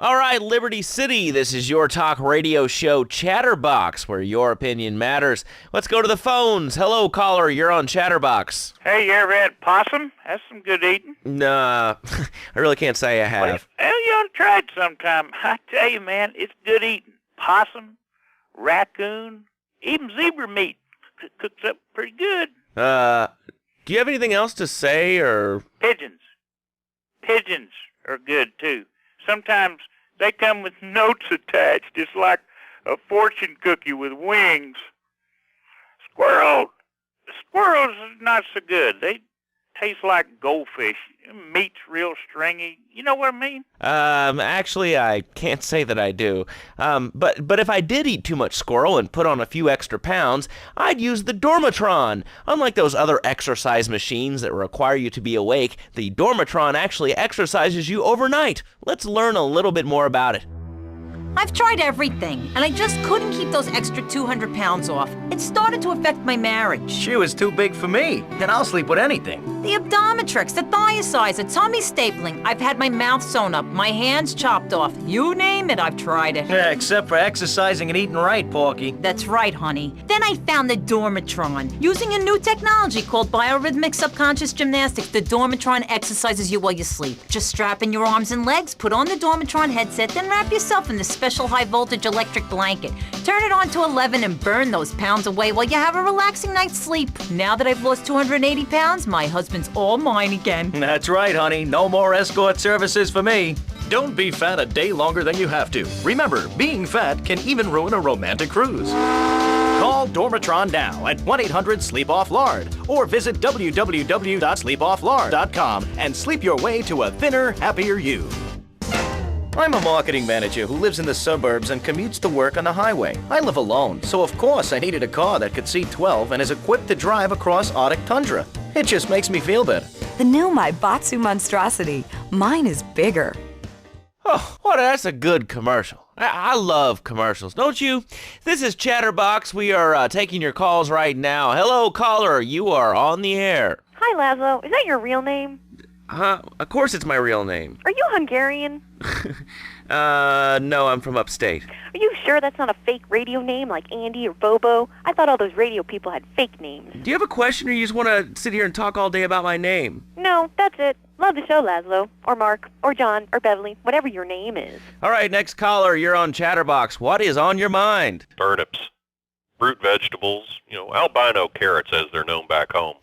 All right, Liberty City, this is your talk radio show Chatterbox, where your opinion matters. Let's go to the phones. Hello, caller, you're on Chatterbox. Hey, you ever had possum? That's some good eating. Nah, I really can't say I have. Well, you ought to try it sometime. I tell you, man, it's good eating. Possum, raccoon, even zebra meat cooks up pretty good. Do you have anything else to say, or? Pigeons. Pigeons are good, too. Sometimes they come with notes attached, just like a fortune cookie with wings. Squirrels are not so good. They taste like goldfish. Meat's real stringy. You know what I mean? Actually, I can't say that I do. But if I did eat too much squirrel and put on a few extra pounds, I'd use the Dormatron. Unlike those other exercise machines that require you to be awake, the Dormatron actually exercises you overnight. Let's learn a little bit more about it. I've tried everything, and I just couldn't keep those extra 200 pounds off. It started to affect my marriage. She was too big for me, and I'll sleep with anything. The Abdometrix, the Thiasizer, tummy stapling. I've had my mouth sewn up, my hands chopped off. You name it, I've tried it. Yeah, except for exercising and eating right, Porky. That's right, honey. Then I found the Dormatron. Using a new technology called biorhythmic subconscious gymnastics, the Dormatron exercises you while you sleep. Just strap in your arms and legs, put on the Dormatron headset, then wrap yourself in the special high-voltage electric blanket. Turn it on to 11 and burn those pounds away while you have a relaxing night's sleep. Now that I've lost 280 pounds, my husband's all mine again. That's right, honey. No more escort services for me. Don't be fat a day longer than you have to. Remember, being fat can even ruin a romantic cruise. Call Dormatron now at 1-800-SLEEP-OFF-LARD or visit www.sleepofflard.com and sleep your way to a thinner, happier you. I'm a marketing manager who lives in the suburbs and commutes to work on the highway. I live alone, so of course I needed a car that could seat 12 and is equipped to drive across Arctic tundra. It just makes me feel better. The new Maibatsu Monstrosity. Mine is bigger. Oh, well, that's a good commercial. I love commercials, don't you? This is Chatterbox. We are taking your calls right now. Hello, caller. You are on the air. Hi, Laszlo. Is that your real name? Of course it's my real name. Are you Hungarian? No, I'm from upstate. Are you sure that's not a fake radio name like Andy or Bobo? I thought all those radio people had fake names. Do you have a question, or you just want to sit here and talk all day about my name? No, that's it. Love the show, Laszlo. Or Mark. Or John. Or Beverly. Whatever your name is. All right, next caller, you're on Chatterbox. What is on your mind? Turnips, root vegetables, albino carrots as they're known back home.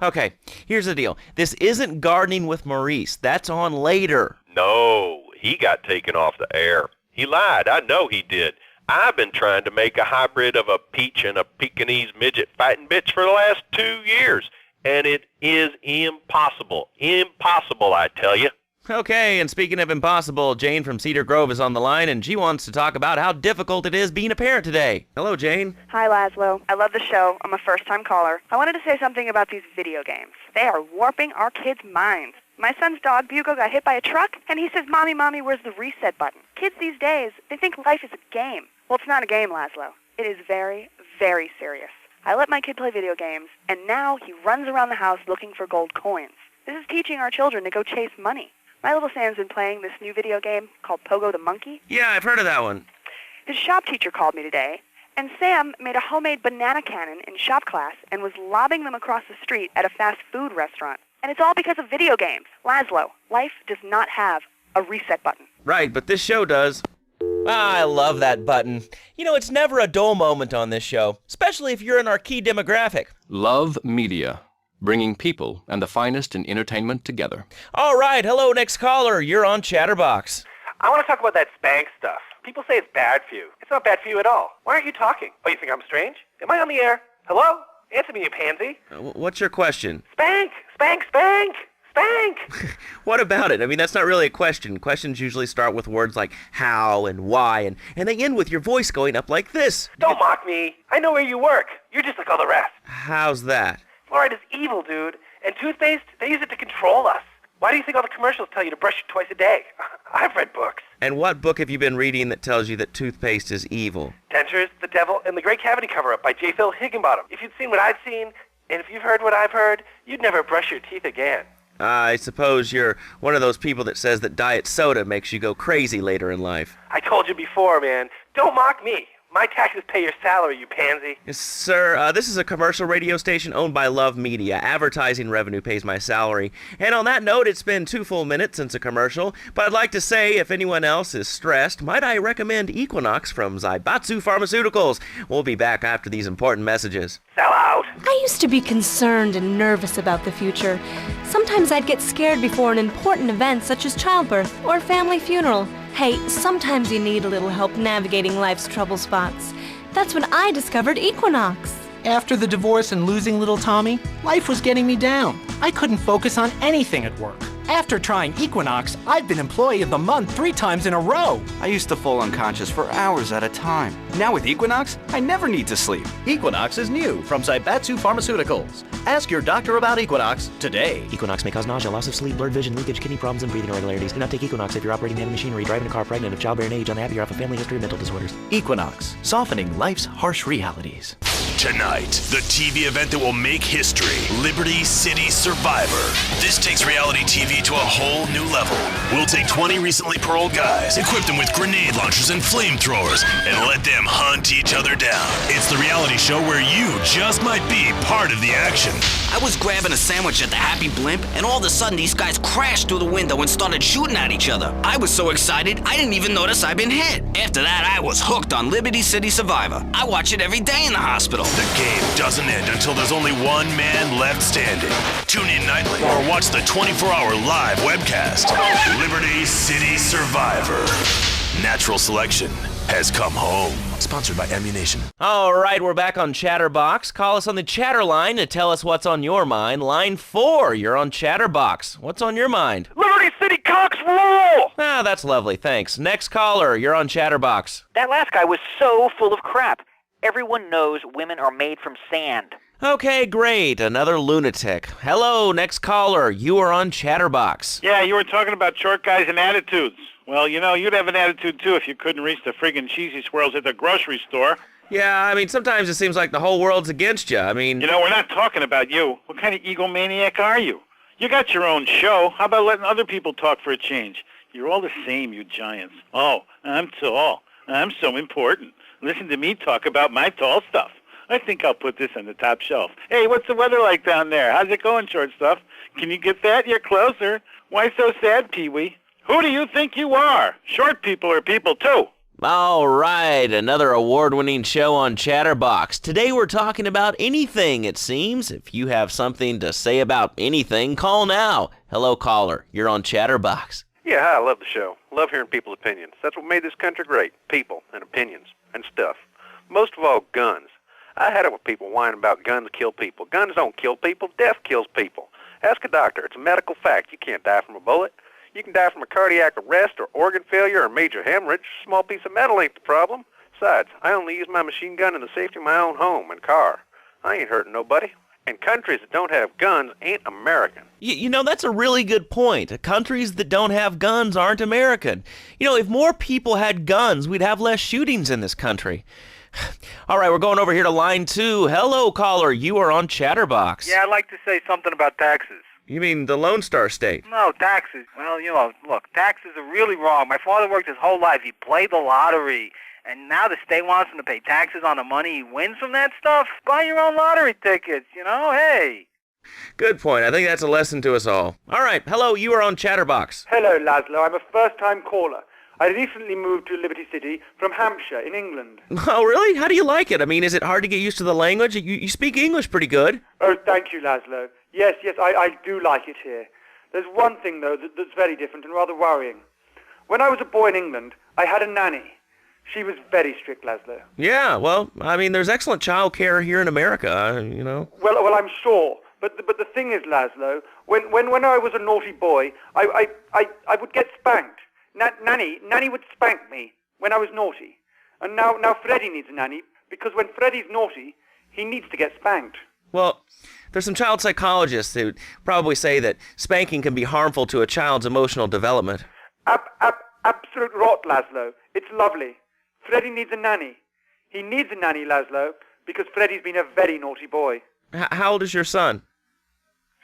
Okay, here's the deal. This isn't Gardening with Maurice. That's on later. No, he got taken off the air. He lied. I know he did. I've been trying to make a hybrid of a peach and a Pekingese midget fighting bitch for the last 2 years, and it is impossible. Impossible, I tell you. Okay, and speaking of impossible, Jane from Cedar Grove is on the line, and she wants to talk about how difficult it is being a parent today. Hello, Jane. Hi, Laszlo. I love the show. I'm a first-time caller. I wanted to say something about these video games. They are warping our kids' minds. My son's dog, Bugo, got hit by a truck, and he says, Mommy, where's the reset button? Kids these days, they think life is a game. Well, it's not a game, Laszlo. It is very, very serious. I let my kid play video games, and now he runs around the house looking for gold coins. This is teaching our children to go chase money. My little Sam's been playing this new video game called Pogo the Monkey. Yeah, I've heard of that one. His shop teacher called me today, and Sam made a homemade banana cannon in shop class and was lobbing them across the street at a fast food restaurant. And it's all because of video games. Laszlo, life does not have a reset button. Right, but this show does. I love that button. It's never a dull moment on this show, especially if you're in our key demographic. Love Media, bringing people and the finest in entertainment together. All right, hello, next caller. You're on Chatterbox. I want to talk about that spank stuff. People say it's bad for you. It's not bad for you at all. Why aren't you talking? Oh, you think I'm strange? Am I on the air? Hello? Answer me, you pansy. What's your question? Spank! Spank! Spank! Spank! What about it? I mean, that's not really a question. Questions usually start with words like how and why, and they end with your voice going up like this. Don't mock me. I know where you work. You're just like all the rest. How's that? Fluoride is evil, dude. And toothpaste, they use it to control us. Why do you think all the commercials tell you to brush it twice a day? I've read books. And what book have you been reading that tells you that toothpaste is evil? Dentures, the Devil, and the Great Cavity Cover-Up by J. Phil Higginbottom. If you'd seen what I've seen, and if you've heard what I've heard, you'd never brush your teeth again. I suppose you're one of those people that says that diet soda makes you go crazy later in life. I told you before, man. Don't mock me. My taxes pay your salary, you pansy. Yes, sir, this is a commercial radio station owned by Love Media. Advertising revenue pays my salary. And on that note, it's been 2 full minutes since a commercial, but I'd like to say if anyone else is stressed, might I recommend Equinox from Zaibatsu Pharmaceuticals. We'll be back after these important messages. Sell out. I used to be concerned and nervous about the future. Sometimes I'd get scared before an important event such as childbirth or a family funeral. Hey, sometimes you need a little help navigating life's trouble spots. That's when I discovered Equinox. After the divorce and losing little Tommy, life was getting me down. I couldn't focus on anything at work. After trying Equinox, I've been Employee of the Month 3 times in a row. I used to fall unconscious for hours at a time. Now with Equinox, I never need to sleep. Equinox is new from Zaibatsu Pharmaceuticals. Ask your doctor about Equinox today. Equinox may cause nausea, loss of sleep, blurred vision, leakage, kidney problems, and breathing irregularities. Do not take Equinox if you're operating heavy machinery, driving a car, pregnant, of childbearing age, unhappy, or have a family history of mental disorders. Equinox, softening life's harsh realities. Tonight, the TV event that will make history, Liberty City Survivor. This takes reality TV to a whole new level. We'll take 20 recently paroled guys, equip them with grenade launchers and flamethrowers, and let them hunt each other down. It's the reality show where you just might be part of the action. I was grabbing a sandwich at the Happy Blimp, and all of a sudden these guys crashed through the window and started shooting at each other. I was so excited, I didn't even notice I'd been hit. After that, I was hooked on Liberty City Survivor. I watch it every day in the hospital. The game doesn't end until there's only one man left standing. Tune in nightly or watch the 24-hour live webcast. Liberty City Survivor. Natural selection has come home. Sponsored by Ammunition. All right, we're back on Chatterbox. Call us on the chatter line to tell us what's on your mind. Line 4, you're on Chatterbox. What's on your mind? Liberty City Cocks rule! Ah, that's lovely, thanks. Next caller, you're on Chatterbox. That last guy was so full of crap. Everyone knows women are made from sand. Okay, great. Another lunatic. Hello, next caller. You are on Chatterbox. Yeah, you were talking about short guys and attitudes. Well, you know, you'd have an attitude, too, if you couldn't reach the friggin' cheesy swirls at the grocery store. Yeah, I mean, sometimes it seems like the whole world's against you. I mean... You know, we're not talking about you. What kind of egomaniac are you? You got your own show. How about letting other people talk for a change? You're all the same, you giants. Oh, I'm tall. I'm so important. Listen to me talk about my tall stuff. I think I'll put this on the top shelf. Hey, what's the weather like down there? How's it going, short stuff? Can you get that? You're closer. Why so sad, Pee-wee? Who do you think you are? Short people are people, too. All right, another award-winning show on Chatterbox. Today we're talking about anything, it seems. If you have something to say about anything, call now. Hello, caller. You're on Chatterbox. Yeah, hi, I love the show. Love hearing people's opinions. That's what made this country great. People and opinions and stuff. Most of all, guns. I had it with people whining about guns kill people. Guns don't kill people. Death kills people. Ask a doctor. It's a medical fact. You can't die from a bullet. You can die from a cardiac arrest or organ failure or major hemorrhage. A small piece of metal ain't the problem. Besides, I only use my machine gun in the safety of my own home and car. I ain't hurting nobody. And countries that don't have guns ain't American. You know, that's a really good point. Countries that don't have guns aren't American. You know, if more people had guns, we'd have less shootings in this country. All right, we're going over here to line 2. Hello, caller. You are on Chatterbox. Yeah, I'd like to say something about taxes. You mean the Lone Star State? No, taxes. Well, you know, look, taxes are really wrong. My father worked his whole life. He played the lottery. And now the state wants him to pay taxes on the money he wins from that stuff? Buy your own lottery tickets, you know? Hey. Good point. I think that's a lesson to us all. All right, hello, you are on Chatterbox. Hello, Laszlo. I'm a first-time caller. I recently moved to Liberty City from Hampshire in England. Oh, really? How do you like it? I mean, is it hard to get used to the language? You speak English pretty good. Oh, thank you, Laszlo. Yes, I do like it here. There's one thing, though, that's very different and rather worrying. When I was a boy in England, I had a nanny. She was very strict, Laszlo. Yeah, well, I mean, there's excellent child care here in America, you know. Well, I'm sure. But the thing is, Laszlo, when I was a naughty boy, I would get spanked. Nanny would spank me when I was naughty. And now Freddie needs a nanny, because when Freddie's naughty, he needs to get spanked. Well, there's some child psychologists who probably say that spanking can be harmful to a child's emotional development. Absolute rot, Laszlo. It's lovely. Freddie needs a nanny. He needs a nanny, Laszlo, because Freddie's been a very naughty boy. How old is your son?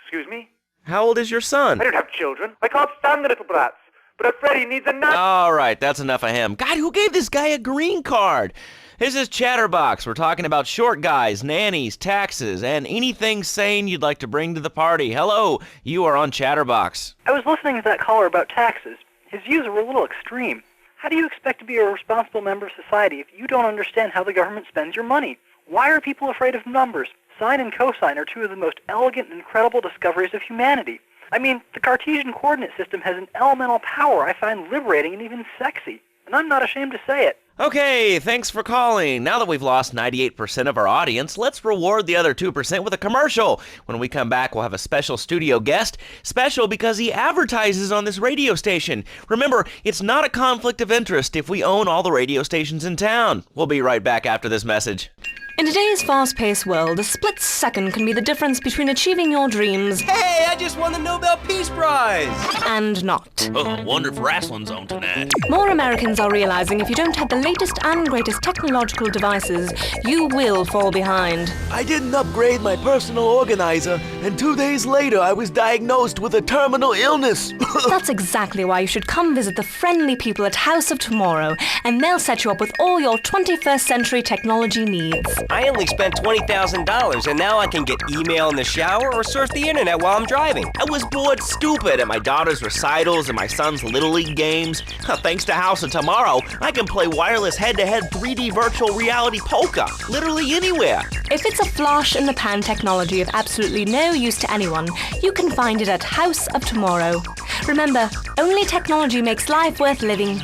Excuse me? How old is your son? I don't have children. I can't stand the little brats. But Freddie needs a nap. All right, that's enough of him. God, who gave this guy a green card? This is Chatterbox. We're talking about short guys, nannies, taxes, and anything sane you'd like to bring to the party. Hello, you are on Chatterbox. I was listening to that caller about taxes. His views were a little extreme. How do you expect to be a responsible member of society if you don't understand how the government spends your money? Why are people afraid of numbers? Sine and cosine are two of the most elegant and incredible discoveries of humanity. I mean, the Cartesian coordinate system has an elemental power I find liberating and even sexy. And I'm not ashamed to say it. Okay, thanks for calling. Now that we've lost 98% of our audience, let's reward the other 2% with a commercial. When we come back, we'll have a special studio guest. Special because he advertises on this radio station. Remember, it's not a conflict of interest if we own all the radio stations in town. We'll be right back after this message. In today's fast-paced world, a split second can be the difference between achieving your dreams... Hey, I just won the Nobel Peace Prize! ...and not. Oh, wonder if wrestling's on tonight. More Americans are realizing if you don't have the latest and greatest technological devices, you will fall behind. I didn't upgrade my personal organizer, and 2 days later I was diagnosed with a terminal illness. That's exactly why you should come visit the friendly people at House of Tomorrow, and they'll set you up with all your 21st century technology needs. I only spent $20,000, and now I can get email in the shower or surf the internet while I'm driving. I was bored stupid at my daughter's recitals and my son's Little League games. Thanks to House of Tomorrow, I can play wireless head-to-head 3D virtual reality poker, literally anywhere. If it's a flash-in-the-pan technology of absolutely no use to anyone, you can find it at House of Tomorrow. Remember, only technology makes life worth living.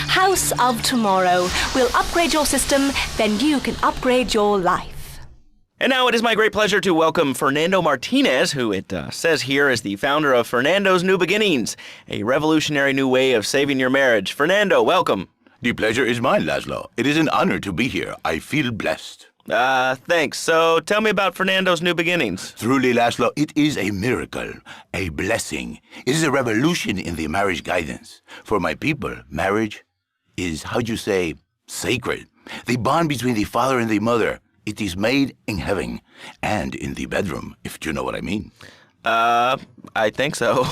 House of Tomorrow. We'll upgrade your system, then you can upgrade your life. And now it is my great pleasure to welcome Fernando Martinez, who it says here is the founder of Fernando's New Beginnings, a revolutionary new way of saving your marriage. Fernando, welcome. The pleasure is mine, Laszlo. It is an honor to be here. I feel blessed. Thanks. So tell me about Fernando's New Beginnings. Truly, Laszlo, it is a miracle, a blessing. It is a revolution in the marriage guidance. For my people, marriage is, how'd you say, sacred. The bond between the father and the mother. It is made in heaven and in the bedroom, if you know what I mean. I think so.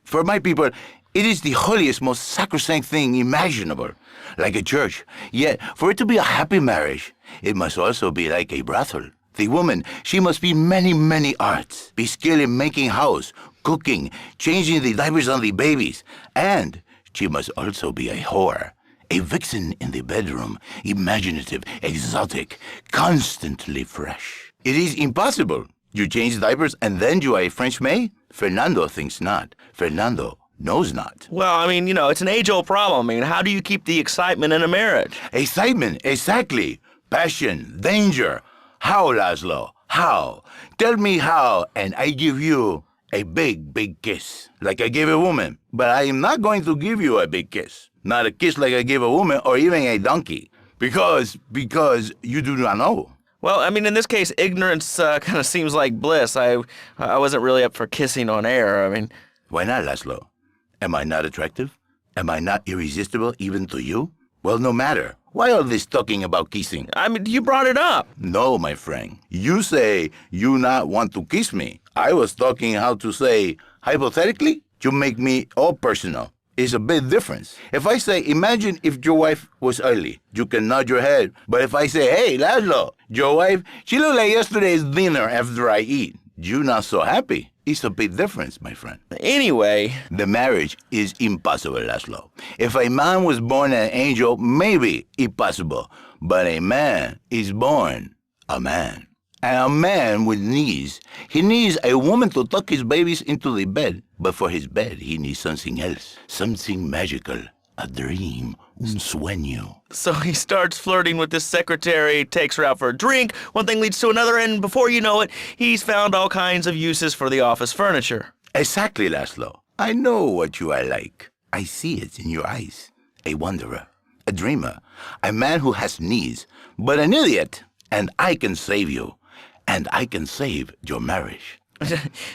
For my people, it is the holiest, most sacrosanct thing imaginable, like a church. Yet, for it to be a happy marriage, it must also be like a brothel. The woman, she must be many, many arts, be skilled in making house, cooking, changing the diapers on the babies, and she must also be a whore. A vixen in the bedroom, imaginative, exotic, constantly fresh. It is impossible. You change diapers and then you are a French maid? Fernando thinks not. Fernando knows not. Well, I mean, it's an age-old problem. I mean, how do you keep the excitement in a marriage? Excitement, exactly. Passion, danger. How, Laszlo? How? Tell me how, and I give you a big, big kiss, like I gave a woman. But I am not going to give you a big kiss. Not a kiss like I gave a woman or even a donkey. Because you do not know. Well, I mean, in this case, ignorance kind of seems like bliss. I wasn't really up for kissing on air. I mean... Why not, Laszlo? Am I not attractive? Am I not irresistible even to you? Well, no matter. Why all this talking about kissing? I mean, you brought it up. No, my friend. You say you not want to kiss me. I was talking how to say, hypothetically, you make me all personal. It's a big difference. If I say, imagine if your wife was ugly, you can nod your head. But if I say, hey, Laszlo, your wife, she looked like yesterday's dinner after I eat. You not so happy. It's a big difference, my friend. Anyway. The marriage is impossible, Laszlo. If a man was born an angel, maybe impossible. But a man is born a man. And a man with needs. He needs a woman to tuck his babies into the bed. But for his bed, he needs something else. Something magical. A dream. Un sueño. So he starts flirting with this secretary, takes her out for a drink, one thing leads to another, and before you know it, he's found all kinds of uses for the office furniture. Exactly, Laszlo. I know what you are like. I see it in your eyes. A wanderer. A dreamer. A man who has needs. But an idiot. And I can save you. And I can save your marriage.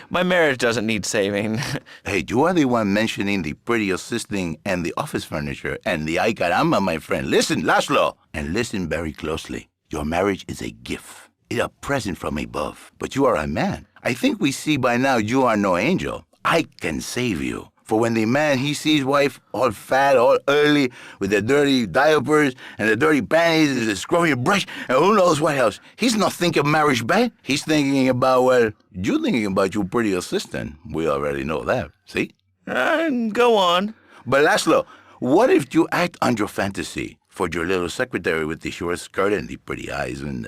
My marriage doesn't need saving. Hey, you are the one mentioning the pretty assisting and the office furniture and the ay caramba, my friend. Listen, Laszlo, and listen very closely. Your marriage is a gift. It's a present from above. But you are a man. I think we see by now you are no angel. I can save you. For when the man, he sees wife all fat, all early, with the dirty diapers and the dirty panties and the scrubby brush and who knows what else, he's not thinking marriage bad. He's thinking about, well, you thinking about your pretty assistant. We already know that, see? Go on. But Laszlo, what if you act on your fantasy for your little secretary with the short skirt and the pretty eyes and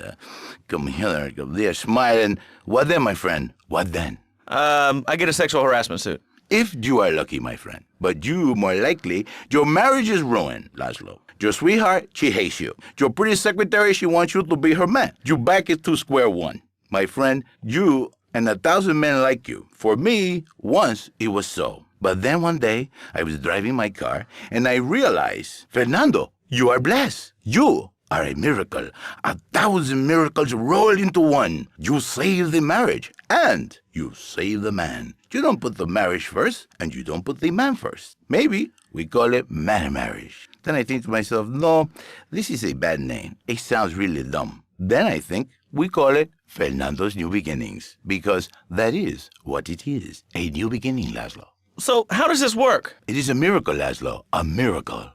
come here, come there, smiling? What then, my friend? What then? I get a sexual harassment suit. If you are lucky, my friend. But you, more likely, your marriage is ruined, Laszlo. Your sweetheart, she hates you. Your pretty secretary, she wants you to be her man. You back it to square one. My friend, you and 1,000 men like you. For me, once it was so. But then one day, I was driving my car, and I realized, Fernando, you are blessed. You are a miracle. 1,000 miracles rolled into one. You save the marriage, and you save the man. You don't put the marriage first, and you don't put the man first. Maybe we call it man marriage. Then I think to myself, no, this is a bad name. It sounds really dumb. Then I think we call it Fernando's New Beginnings, because that is what it is, a new beginning, Laszlo. So how does this work? It is a miracle, Laszlo, a miracle.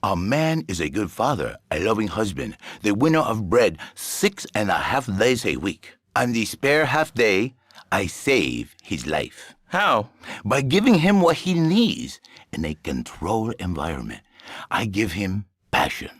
A man is a good father, a loving husband, the winner of bread 6.5 days a week. On the spare half day, I save his life. How? By giving him what he needs in a controlled environment. I give him passion.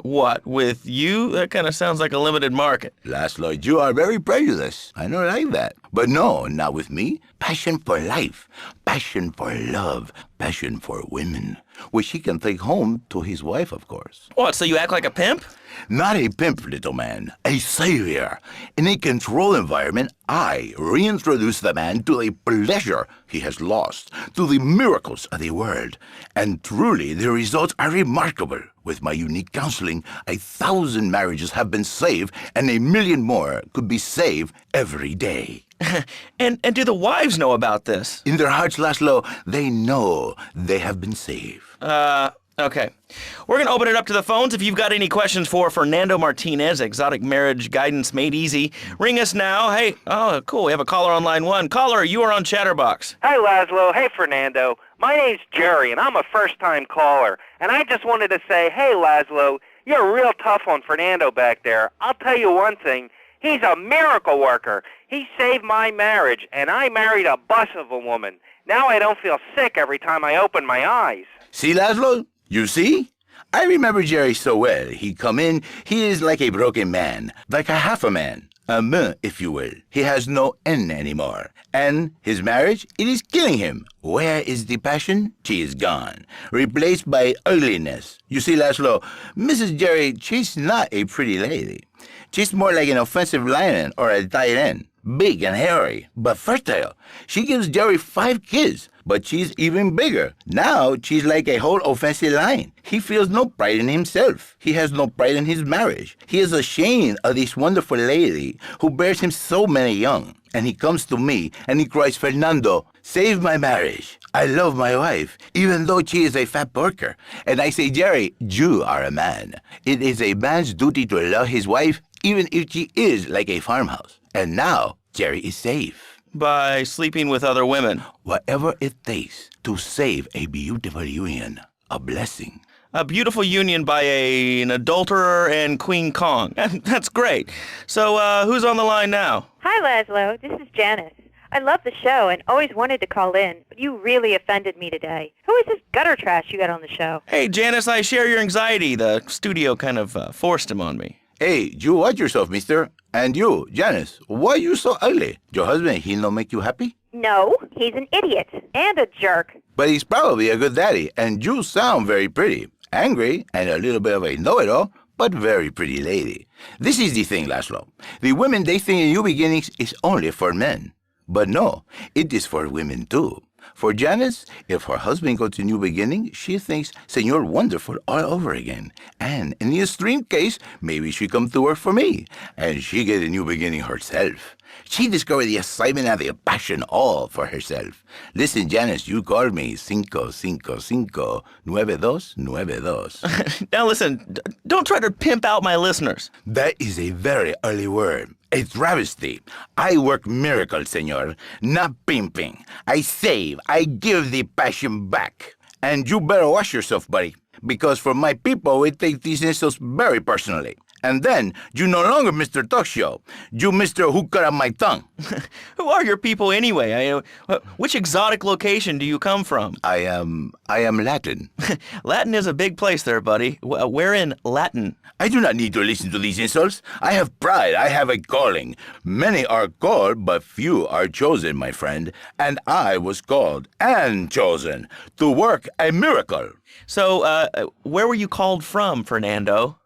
What, with you? That kind of sounds like a limited market. Laszlo, you are very prejudiced. I don't like that. But no, not with me. Passion for life, passion for love, passion for women, which he can take home to his wife, of course. What, so you act like a pimp? Not a pimp, little man. A savior. In a controlled environment, I reintroduce the man to the pleasure he has lost, to the miracles of the world. And truly, the results are remarkable. With my unique counseling, 1,000 marriages have been saved, and 1 million more could be saved every day. And do the wives know about this? In their hearts, Laszlo, they know they have been saved. Okay. We're going to open it up to the phones. If you've got any questions for Fernando Martinez, Exotic Marriage Guidance Made Easy, ring us now. Hey, oh, cool. We have a caller on line 1. Caller, you are on Chatterbox. Hi, Laszlo. Hey, Fernando. My name's Jerry, and I'm a first-time caller. And I just wanted to say, hey, Laszlo, you're real tough on Fernando back there. I'll tell you one thing. He's a miracle worker. He saved my marriage, and I married a bus of a woman. Now I don't feel sick every time I open my eyes. See, Laszlo? You see? I remember Jerry so well. He come in, he is like a broken man, like a half a man. A man, if you will. He has no N anymore. And his marriage, it is killing him. Where is the passion? She is gone. Replaced by ugliness. You see, Laszlo, Mrs. Jerry, she's not a pretty lady. She's more like an offensive lion or a tight end. Big and hairy, but fertile. She gives Jerry 5 kids, but she's even bigger. Now she's like a whole offensive lion. He feels no pride in himself. He has no pride in his marriage. He is ashamed of this wonderful lady who bears him so many young. And he comes to me and he cries, Fernando, save my marriage. I love my wife, even though she is a fat porker. And I say, Jerry, you are a man. It is a man's duty to love his wife, even if she is like a farmhouse. And now, Jerry is safe. By sleeping with other women. Whatever it takes to save a beautiful union. A blessing. A beautiful union by an adulterer and Queen Kong. That's great. So, who's on the line now? Hi, Laszlo. This is Janice. I love the show and always wanted to call in, but you really offended me today. Who is this gutter trash you got on the show? Hey, Janice, I share your anxiety. The studio kind of forced him on me. Hey, you watch yourself, mister. And you, Janice, why you so ugly? Your husband, he no make you happy? No, he's an idiot and a jerk. But he's probably a good daddy, and you sound very pretty. Angry, and a little bit of a know-it-all, but very pretty lady. This is the thing, Laszlo. The women they think in New Beginnings is only for men. But no, it is for women too. For Janice, if her husband goes to New Beginning, she thinks Señor Wonderful all over again. And in the extreme case, maybe she come to work for me, and she get a New Beginning herself. She discovered the excitement and the passion all for herself. Listen, Janice, you called me 555-9292. Now listen, don't try to pimp out my listeners. That is a very early word. a travesty. I work miracles, senor, not pimping. I save, I give the passion back. And you better watch yourself, buddy, because for my people, we take these insults very personally. And then, you no longer Mr. Talk Show. You Mr. Who Cut Out My Tongue. Who are your people anyway? Which exotic location do you come from? I am Latin. Latin is a big place there, buddy. Where in Latin? I do not need to listen to these insults. I have pride. I have a calling. Many are called, but few are chosen, my friend. And I was called and chosen to work a miracle. So, where were you called from, Fernando?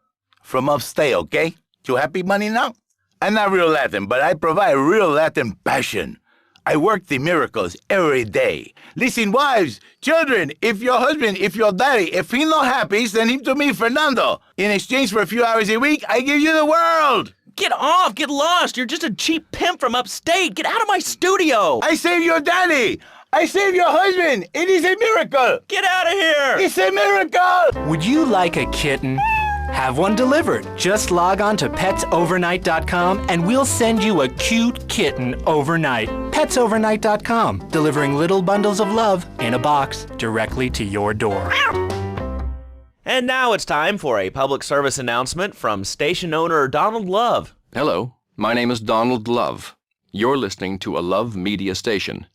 From upstate, okay? You happy, money, now? I'm not real Latin, but I provide real Latin passion. I work the miracles every day. Listen, wives, children, if your husband, if your daddy, if he's not happy, send him to me, Fernando. In exchange for a few hours a week, I give you the world. Get off! Get lost! You're just a cheap pimp from upstate! Get out of my studio! I save your daddy! I save your husband! It is a miracle! Get out of here! It's a miracle! Would you like a kitten? Have one delivered. Just log on to petsovernight.com and we'll send you a cute kitten overnight. Petsovernight.com, delivering little bundles of love in a box directly to your door. And now it's time for a public service announcement from station owner Donald Love. Hello, my name is Donald Love. You're listening to a Love Media station.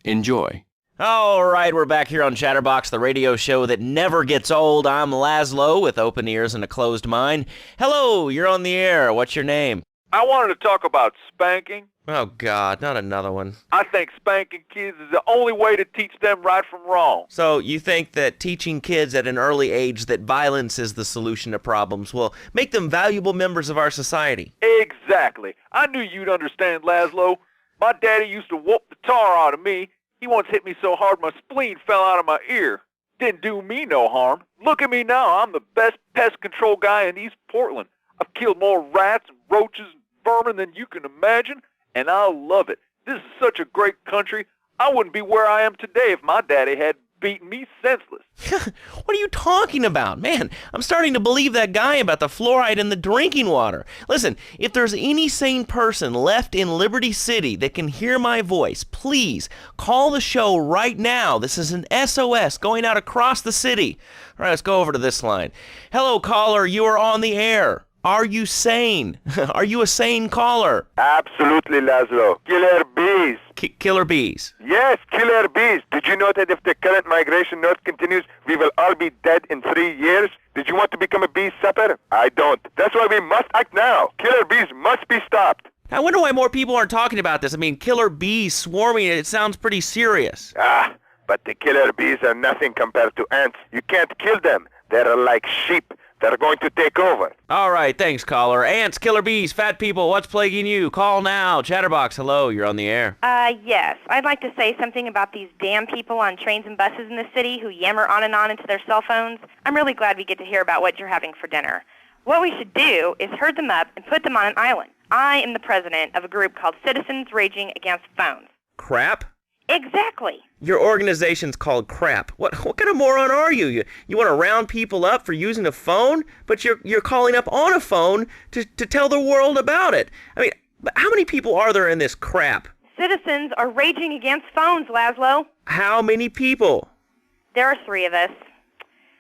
Enjoy. All right, we're back here on Chatterbox, the radio show that never gets old. I'm Laszlo with open ears and a closed mind. Hello, you're on the air. What's your name? I wanted to talk about spanking. Oh, God, not another one. I think spanking kids is the only way to teach them right from wrong. So you think that teaching kids at an early age that violence is the solution to problems will make them valuable members of our society? Exactly. I knew you'd understand, Laszlo. My daddy used to whoop the tar out of me. He once hit me so hard my spleen fell out of my ear. Didn't do me no harm. Look at me now. I'm the best pest control guy in East Portland. I've killed more rats and roaches and vermin than you can imagine, and I love it. This is such a great country. I wouldn't be where I am today if my daddy had beaten me senseless. What are you talking about? Man, I'm starting to believe that guy about the fluoride in the drinking water. Listen, if there's any sane person left in Liberty City that can hear my voice, please call the show right now. This is an SOS going out across the city. All right, let's go over to this line. Hello, caller. You are on the air. Are you sane? Are you a sane caller? Absolutely, Laszlo. Killer bees. Killer bees. Yes, killer bees. Did you know that if the current migration north continues, we will all be dead in 3 years? Did you want to become a bee supper? I don't. That's why we must act now. Killer bees must be stopped. I wonder why more people aren't talking about this. I mean, killer bees swarming, it sounds pretty serious. But the killer bees are nothing compared to ants. You can't kill them. They're like sheep. They're going to take over. All right, thanks, caller. Ants, killer bees, fat people, what's plaguing you? Call now. Chatterbox, hello, you're on the air. Yes. I'd like to say something about these damn people on trains and buses in the city who yammer on and on into their cell phones. I'm really glad we get to hear about what you're having for dinner. What we should do is herd them up and put them on an island. I am the president of a group called Citizens Raging Against Phones. Crap? Exactly. Your organization's called Crap. What kind of moron are you? You want to round people up for using a phone, but you're calling up on a phone to tell the world about it. I mean, how many people are there in this crap? Citizens are raging against phones, Laszlo. How many people? There are 3 of us.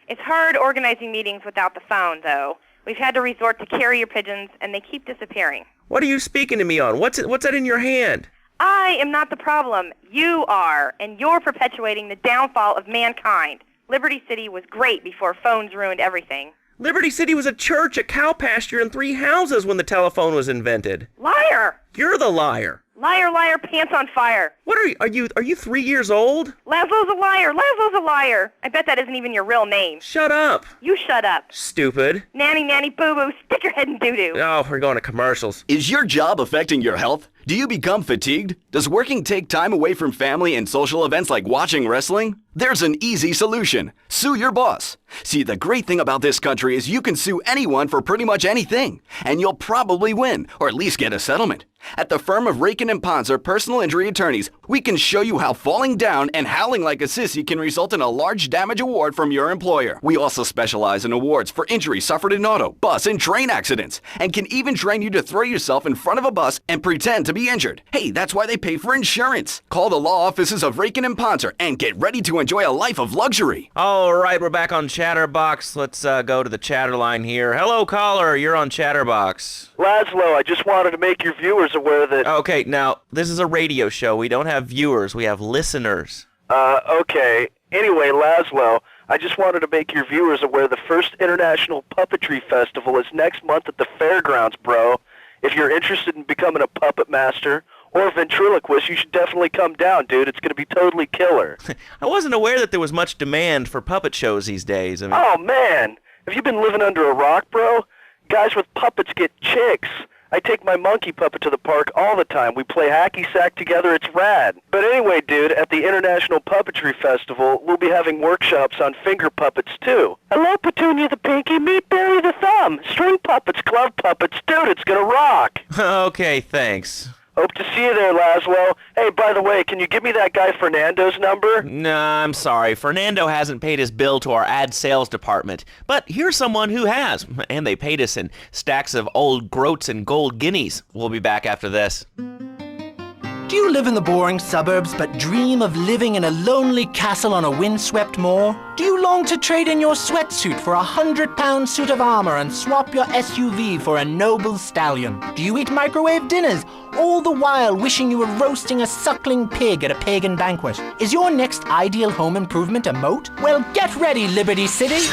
It's hard organizing meetings without the phone, though. We've had to resort to carrier pigeons, and they keep disappearing. What are you speaking to me on? What's that in your hand? I am not the problem. You are, and you're perpetuating the downfall of mankind. Liberty City was great before phones ruined everything. Liberty City was a church, a cow pasture, and 3 houses when the telephone was invented. Liar! You're the liar. Liar, liar, pants on fire. What are you 3 years old? Laszlo's a liar. Laszlo's a liar. I bet that isn't even your real name. Shut up. You shut up. Stupid. Nanny, nanny, boo-boo, stick your head in doo-doo. Oh, we're going to commercials. Is your job affecting your health? Do you become fatigued? Does working take time away from family and social events like watching wrestling? There's an easy solution. Sue your boss. See, the great thing about this country is you can sue anyone for pretty much anything, and you'll probably win, or at least get a settlement. At the firm of Rakin and Ponzer Personal Injury Attorneys, we can show you how falling down and howling like a sissy can result in a large damage award from your employer. We also specialize in awards for injuries suffered in auto, bus, and train accidents, and can even train you to throw yourself in front of a bus and pretend to be injured. Hey, that's why they pay for insurance. Call the law offices of Rakin and Ponzer and get ready to enjoy a life of luxury. All right, we're back on Chatterbox. Let's go to the chatter line here. Hello, caller. You're on Chatterbox. Laszlo, I just wanted to make your viewers aware that... Okay, now, this is a radio show. We don't have viewers. We have listeners. Okay. Anyway, Laszlo, I just wanted to make your viewers aware the first International Puppetry Festival is next month at the fairgrounds, bro. If you're interested in becoming a puppet master or a ventriloquist, you should definitely come down, dude. It's going to be totally killer. I wasn't aware that there was much demand for puppet shows these days. I mean... Oh, man. Have you been living under a rock, bro? Guys with puppets get chicks. I take my monkey puppet to the park all the time. We play hacky sack together. It's rad. But anyway, dude, at the International Puppetry Festival, we'll be having workshops on finger puppets, too. Hello, Petunia the Pinky. Meet Barry the Thumb. String puppets, glove puppets. Dude, it's gonna rock. Okay, thanks. Hope to see you there, Laszlo. Hey, by the way, can you give me that guy Fernando's number? Nah, I'm sorry. Fernando hasn't paid his bill to our ad sales department. But here's someone who has, and they paid us in stacks of old groats and gold guineas. We'll be back after this. Do you live in the boring suburbs but dream of living in a lonely castle on a windswept moor? Do you long to trade in your sweatsuit for a 100-pound suit of armor and swap your SUV for a noble stallion? Do you eat microwave dinners, all the while wishing you were roasting a suckling pig at a pagan banquet? Is your next ideal home improvement a moat? Well, get ready, Liberty City!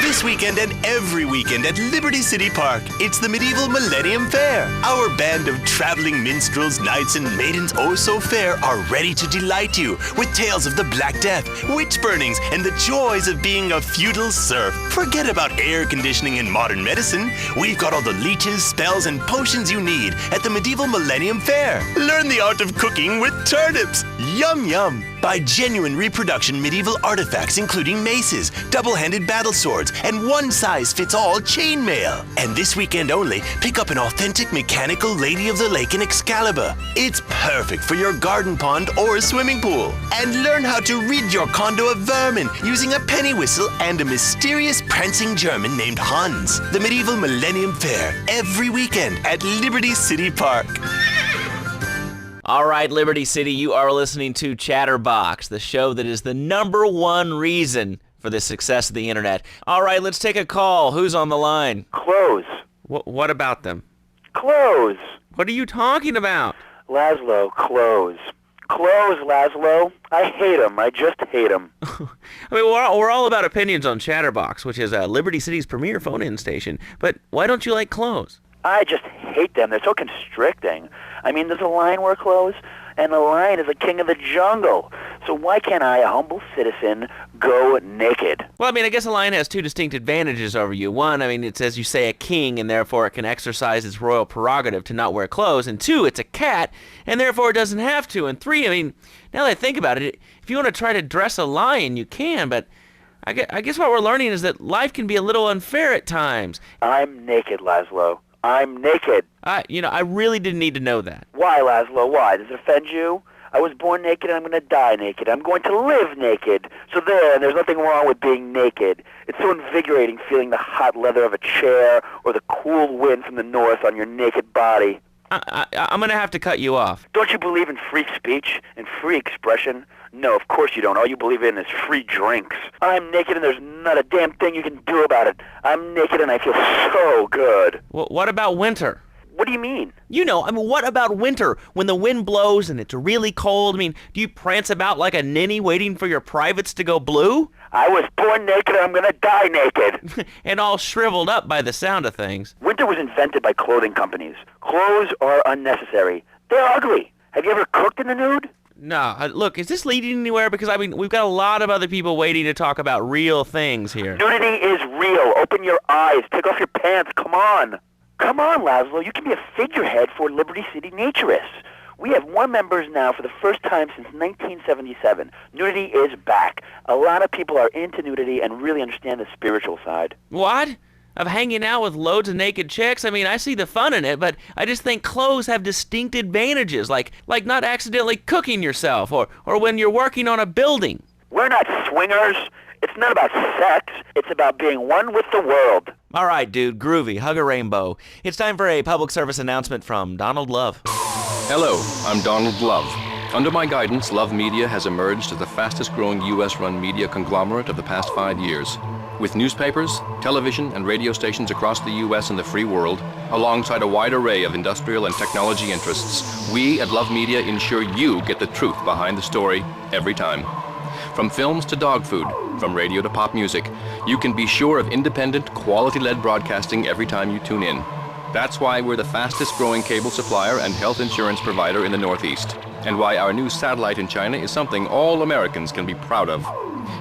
This weekend and every weekend at Liberty City Park, it's the Medieval Millennium Fair. Our band of traveling minstrels, knights, and maidens oh so fair are ready to delight you with tales of the Black Death, witch burnings, and the joys of being a feudal serf. Forget about air conditioning and modern medicine. We've got all the leeches, spells, and potions you need at the Medieval Millennium Fair. Learn the art of cooking with turnips. Yum yum. Buy genuine reproduction medieval artifacts including maces, double-handed battle swords, and one-size-fits-all chainmail. And this weekend only, pick up an authentic mechanical Lady of the Lake in Excalibur. It's perfect for your garden pond or swimming pool. And learn how to rid your condo of vermin using a penny whistle and a mysterious prancing German named Hans. The Medieval Millennium Fair, every weekend at Liberty City Park. All right, Liberty City, you are listening to Chatterbox, the show that is the #1 reason for the success of the internet. All right, let's take a call. Who's on the line? Clothes. What about them? Clothes. What are you talking about? Laszlo, clothes. Clothes, Laszlo. I hate them. I just hate them. I mean, we're all about opinions on Chatterbox, which is Liberty City's premier phone-in station. But why don't you like clothes? I just hate them. They're so constricting. I mean, does a lion wear clothes? And the lion is the king of the jungle. So why can't I, a humble citizen, go naked? Well, I mean, I guess a lion has two distinct advantages over you. One, I mean, it's, as you say, a king, and therefore it can exercise its royal prerogative to not wear clothes. And two, it's a cat, and therefore it doesn't have to. And three, I mean, now that I think about it, if you want to try to dress a lion, you can, but I guess what we're learning is that life can be a little unfair at times. I'm naked, Laszlo. I'm naked. I really didn't need to know that. Why, Laszlo? Why? Does it offend you? I was born naked and I'm going to die naked. I'm going to live naked. So there's nothing wrong with being naked. It's so invigorating feeling the hot leather of a chair or the cool wind from the north on your naked body. I'm going to have to cut you off. Don't you believe in free speech and free expression? No, of course you don't. All you believe in is free drinks. I'm naked and there's not a damn thing you can do about it. I'm naked and I feel so good. Well, what about winter? What do you mean? What about winter when the wind blows and it's really cold? I mean, do you prance about like a ninny waiting for your privates to go blue? I was born naked and I'm going to die naked. And all shriveled up by the sound of things. Winter was invented by clothing companies. Clothes are unnecessary. They're ugly. Have you ever cooked in the nude? No, look, is this leading anywhere? Because, I mean, we've got a lot of other people waiting to talk about real things here. Nudity is real. Open your eyes. Take off your pants. Come on. Come on, Laszlo. You can be a figurehead for Liberty City naturists. We have more members now for the first time since 1977. Nudity is back. A lot of people are into nudity and really understand the spiritual side. What? Of hanging out with loads of naked chicks? I mean, I see the fun in it, but I just think clothes have distinct advantages, like not accidentally cooking yourself, or when you're working on a building. We're not swingers. It's not about sex. It's about being one with the world. All right, dude, groovy. Hug a rainbow. It's time for a public service announcement from Donald Love. Hello, I'm Donald Love. Under my guidance, Love Media has emerged as the fastest-growing U.S.-run media conglomerate of the past 5 years. With newspapers, television, and radio stations across the U.S. and the free world, alongside a wide array of industrial and technology interests, we at Love Media ensure you get the truth behind the story every time. From films to dog food, from radio to pop music, you can be sure of independent, quality-led broadcasting every time you tune in. That's why we're the fastest-growing cable supplier and health insurance provider in the Northeast, and why our new satellite in China is something all Americans can be proud of.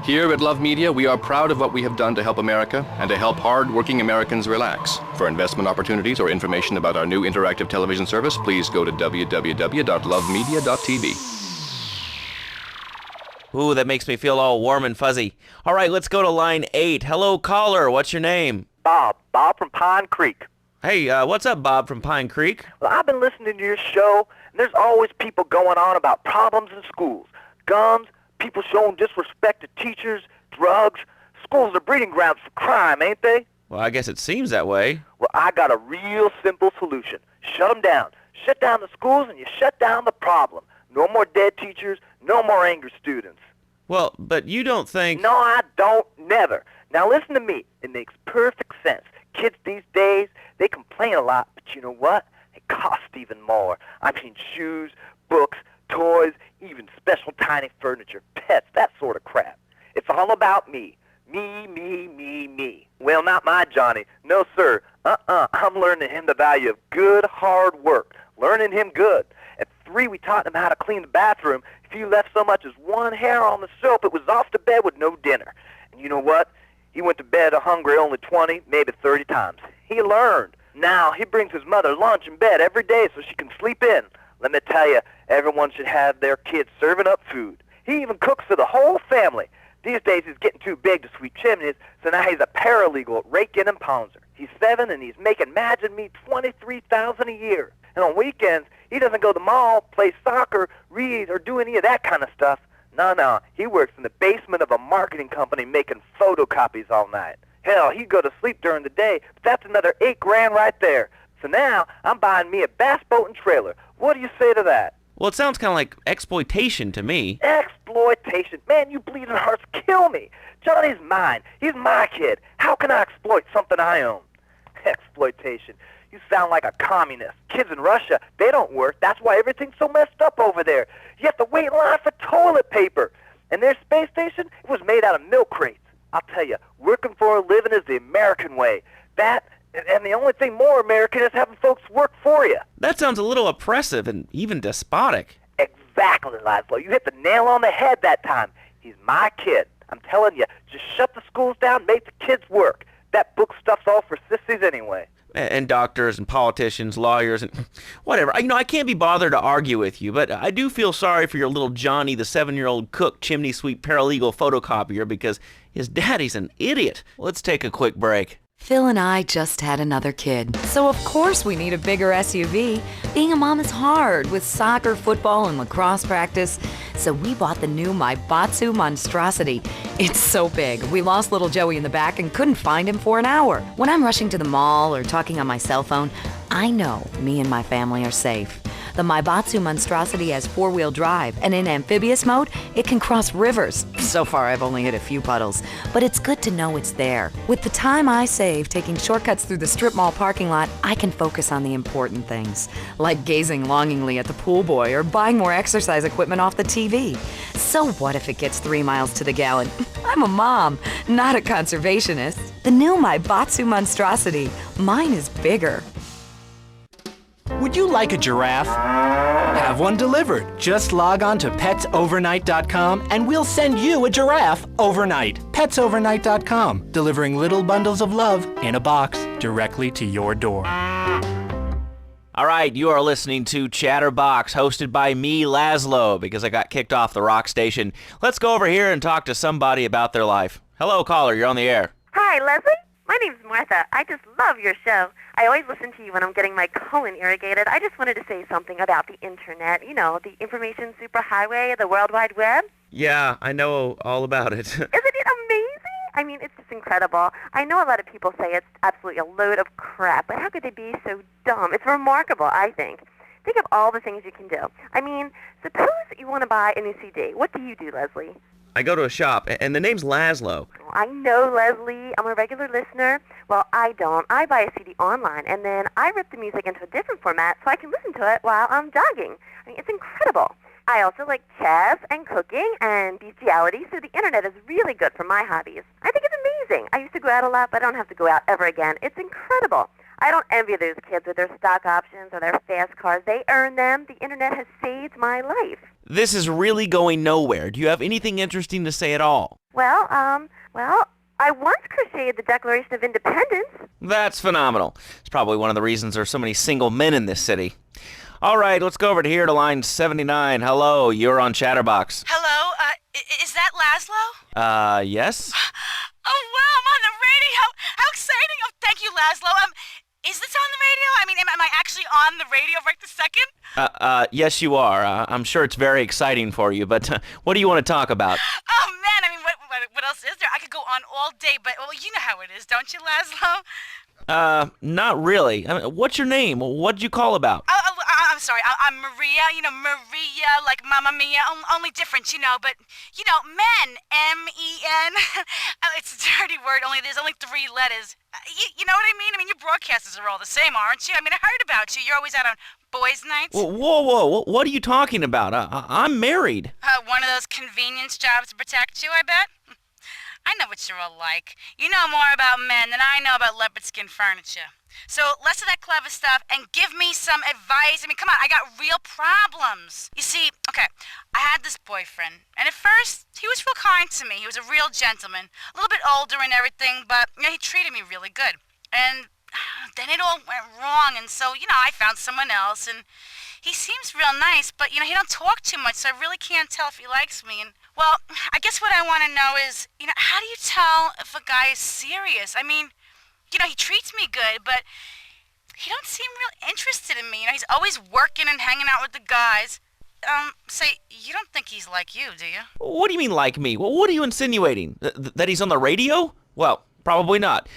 Here at Love Media, we are proud of what we have done to help America and to help hard-working Americans relax. For investment opportunities or information about our new interactive television service, please go to www.lovemedia.tv. Ooh, that makes me feel all warm and fuzzy. All right, let's go to line 8. Hello, caller. What's your name? Bob from Pine Creek. Hey, what's up, Bob from Pine Creek? Well, I've been listening to your show, and there's always people going on about problems in schools. Guns, people showing disrespect to teachers, drugs. Schools are breeding grounds for crime, ain't they? Well, I guess it seems that way. Well, I got a real simple solution. Shut them down. Shut down the schools, and you shut down the problem. No more dead teachers, no more angry students. Well, but you don't think... No, I don't, never. Now listen to me. It makes perfect sense. Kids these days, they complain a lot, but you know what? They cost even more. I mean shoes, books, toys, even special tiny furniture, pets, that sort of crap. It's all about me. Me. Well, not my Johnny. No, sir. I'm learning him the value of good, hard work. Learning him good. At 3, we taught him how to clean the bathroom. If you left so much as one hair on the soap, it was off to bed with no dinner. And you know what? He went to bed hungry only 20, maybe 30 times. He learned. Now, he brings his mother lunch in bed every day so she can sleep in. Let me tell you, everyone should have their kids serving up food. He even cooks for the whole family. These days, he's getting too big to sweep chimneys, so now he's a paralegal at Rake-In and Pouncer. He's 7, and he's making, imagine me, $23,000 a year. And on weekends, he doesn't go to the mall, play soccer, read, or do any of that kind of stuff. No. He works in the basement of a marketing company making photocopies all night. Hell, he'd go to sleep during the day, but that's another $8,000 right there. So now, I'm buying me a bass boat and trailer. What do you say to that? Well, it sounds kind of like exploitation to me. Exploitation? Man, you bleeding hearts kill me. Johnny's mine. He's my kid. How can I exploit something I own? Exploitation. You sound like a communist. Kids in Russia, they don't work. That's why everything's so messed up over there. You have to wait in line for toilet paper. And their space station, it was made out of milk crates. I'll tell you, working for a living is the American way. That, and the only thing more American is having folks work for you. That sounds a little oppressive and even despotic. Exactly, Laszlo. You hit the nail on the head that time. He's my kid. I'm telling you, just shut the schools down, make the kids work. That book stuff's all for sissies anyway. And doctors and politicians, lawyers, and whatever. I can't be bothered to argue with you, but I do feel sorry for your little Johnny, the 7-year-old cook, chimney sweep, paralegal photocopier, because his daddy's an idiot. Let's take a quick break. Phil and I just had another kid, so of course we need a bigger SUV. Being a mom is hard with soccer, football, and lacrosse practice, so we bought the new Maibatsu Monstrosity. It's so big, we lost little Joey in the back and couldn't find him for an hour. When I'm rushing to the mall or talking on my cell phone, I know me and my family are safe. The Maibatsu Monstrosity has 4-wheel drive, and in amphibious mode, it can cross rivers. So far, I've only hit a few puddles, but it's good to know it's there. With the time I save taking shortcuts through the strip mall parking lot, I can focus on the important things, like gazing longingly at the pool boy or buying more exercise equipment off the TV. So what if it gets 3 miles to the gallon? I'm a mom, not a conservationist. The new Maibatsu Monstrosity. Mine is bigger. Would you like a giraffe? Have one delivered. Just log on to petsovernight.com and we'll send you a giraffe overnight. Petsovernight.com, delivering little bundles of love in a box directly to your door. All right, you are listening to Chatterbox, hosted by me, Laszlo, because I got kicked off the rock station. Let's go over here and talk to somebody about their life. Hello, caller, you're on the air. Hi, Leslie. My name's Martha. I just love your show. I always listen to you when I'm getting my colon irrigated. I just wanted to say something about the internet. You know, the information superhighway, the World Wide Web. Yeah, I know all about it. Isn't it amazing? I mean, it's just incredible. I know a lot of people say it's absolutely a load of crap, but how could they be so dumb? It's remarkable, I think. Think of all the things you can do. I mean, suppose you want to buy a new CD. What do you do, Leslie? I go to a shop, and the name's Laszlo. I know, Leslie. I'm a regular listener. Well, I don't. I buy a CD online, and then I rip the music into a different format so I can listen to it while I'm jogging. I mean, it's incredible. I also like chess and cooking and bestiality, so the internet is really good for my hobbies. I think it's amazing. I used to go out a lot, but I don't have to go out ever again. It's incredible. I don't envy those kids with their stock options or their fast cars. They earn them. The internet has saved my life. This is really going nowhere. Do you have anything interesting to say at all? Well, I once crocheted the Declaration of Independence. That's phenomenal. It's probably one of the reasons there's so many single men in this city. All right, let's go over to here to line 79. Hello, you're on Chatterbox. Hello, is that Laszlo? Yes? Oh, wow, I'm on the radio. How exciting. Oh, thank you, Laszlo. Is this on the radio? I mean, am I actually on the radio right this second? Yes, you are. I'm sure it's very exciting for you, but what do you want to talk about? Oh, man, I mean, what else is there? I could go on all day, but, well, you know how it is, don't you, Laszlo? Not really. I mean, what's your name? What'd you call about? I'm sorry, I'm Maria, Maria, like Mamma Mia, only different, but, men, M-E-N, it's a dirty word, there's only 3 letters. You know what I mean? I mean, your broadcasters are all the same, aren't you? I mean, I heard about you. You're always out on boys' nights. Whoa, what are you talking about? I'm married. One of those convenience jobs to protect you, I bet? I know what you're all like. You know more about men than I know about leopard skin furniture. So less of that clever stuff and give me some advice. I mean, come on, I got real problems. You see, okay, I had this boyfriend, and at first, he was real kind to me. He was a real gentleman, a little bit older and everything, but he treated me really good. And then it all went wrong, and so, I found someone else, and he seems real nice, but, he don't talk too much, so I really can't tell if he likes me. And, well, I guess what I want to know is, how do you tell if a guy is serious? I mean, he treats me good, but he don't seem real interested in me. He's always working and hanging out with the guys. Say, you don't think he's like you, do you? What do you mean like me? What are you insinuating? That he's on the radio? Well, probably not.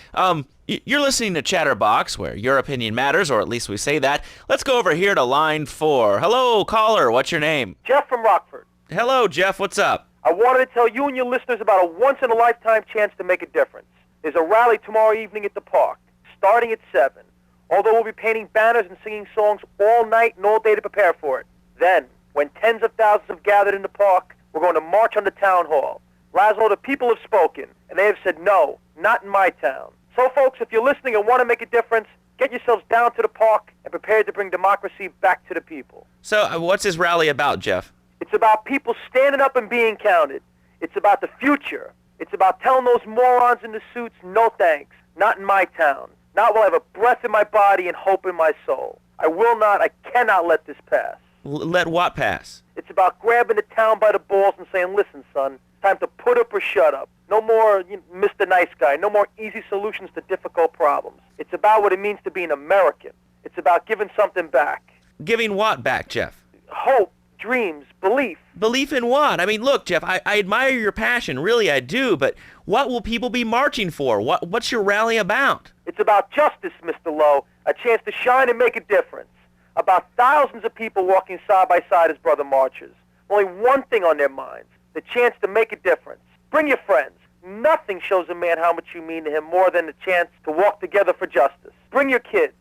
You're listening to Chatterbox, where your opinion matters, or at least we say that. Let's go over here to line 4. Hello, caller. What's your name? Jeff from Rockford. Hello, Jeff. What's up? I wanted to tell you and your listeners about a once-in-a-lifetime chance to make a difference. There's a rally tomorrow evening at the park, starting at 7. Although we'll be painting banners and singing songs all night and all day to prepare for it. Then, when tens of thousands have gathered in the park, we're going to march on the town hall. Laszlo, the people have spoken, and they have said no, not in my town. So, folks, if you're listening and want to make a difference, get yourselves down to the park and prepare to bring democracy back to the people. So, what's this rally about, Jeff? It's about people standing up and being counted. It's about the future. It's about telling those morons in the suits, no thanks, not in my town. Not while I have a breath in my body and hope in my soul. I cannot let this pass. Let what pass? It's about grabbing the town by the balls and saying, listen, son, time to put up or shut up. No more Mr. Nice Guy. No more easy solutions to difficult problems. It's about what it means to be an American. It's about giving something back. Giving what back, Jeff? Hope, dreams, belief. Belief in what? I mean, look, Jeff, I admire your passion. Really, I do. But what will people be marching for? What's your rally about? It's about justice, Mr. Lowe. A chance to shine and make a difference. About thousands of people walking side by side as brother marchers. Only one thing on their minds. The chance to make a difference. Bring your friends. Nothing shows a man how much you mean to him more than the chance to walk together for justice. Bring your kids.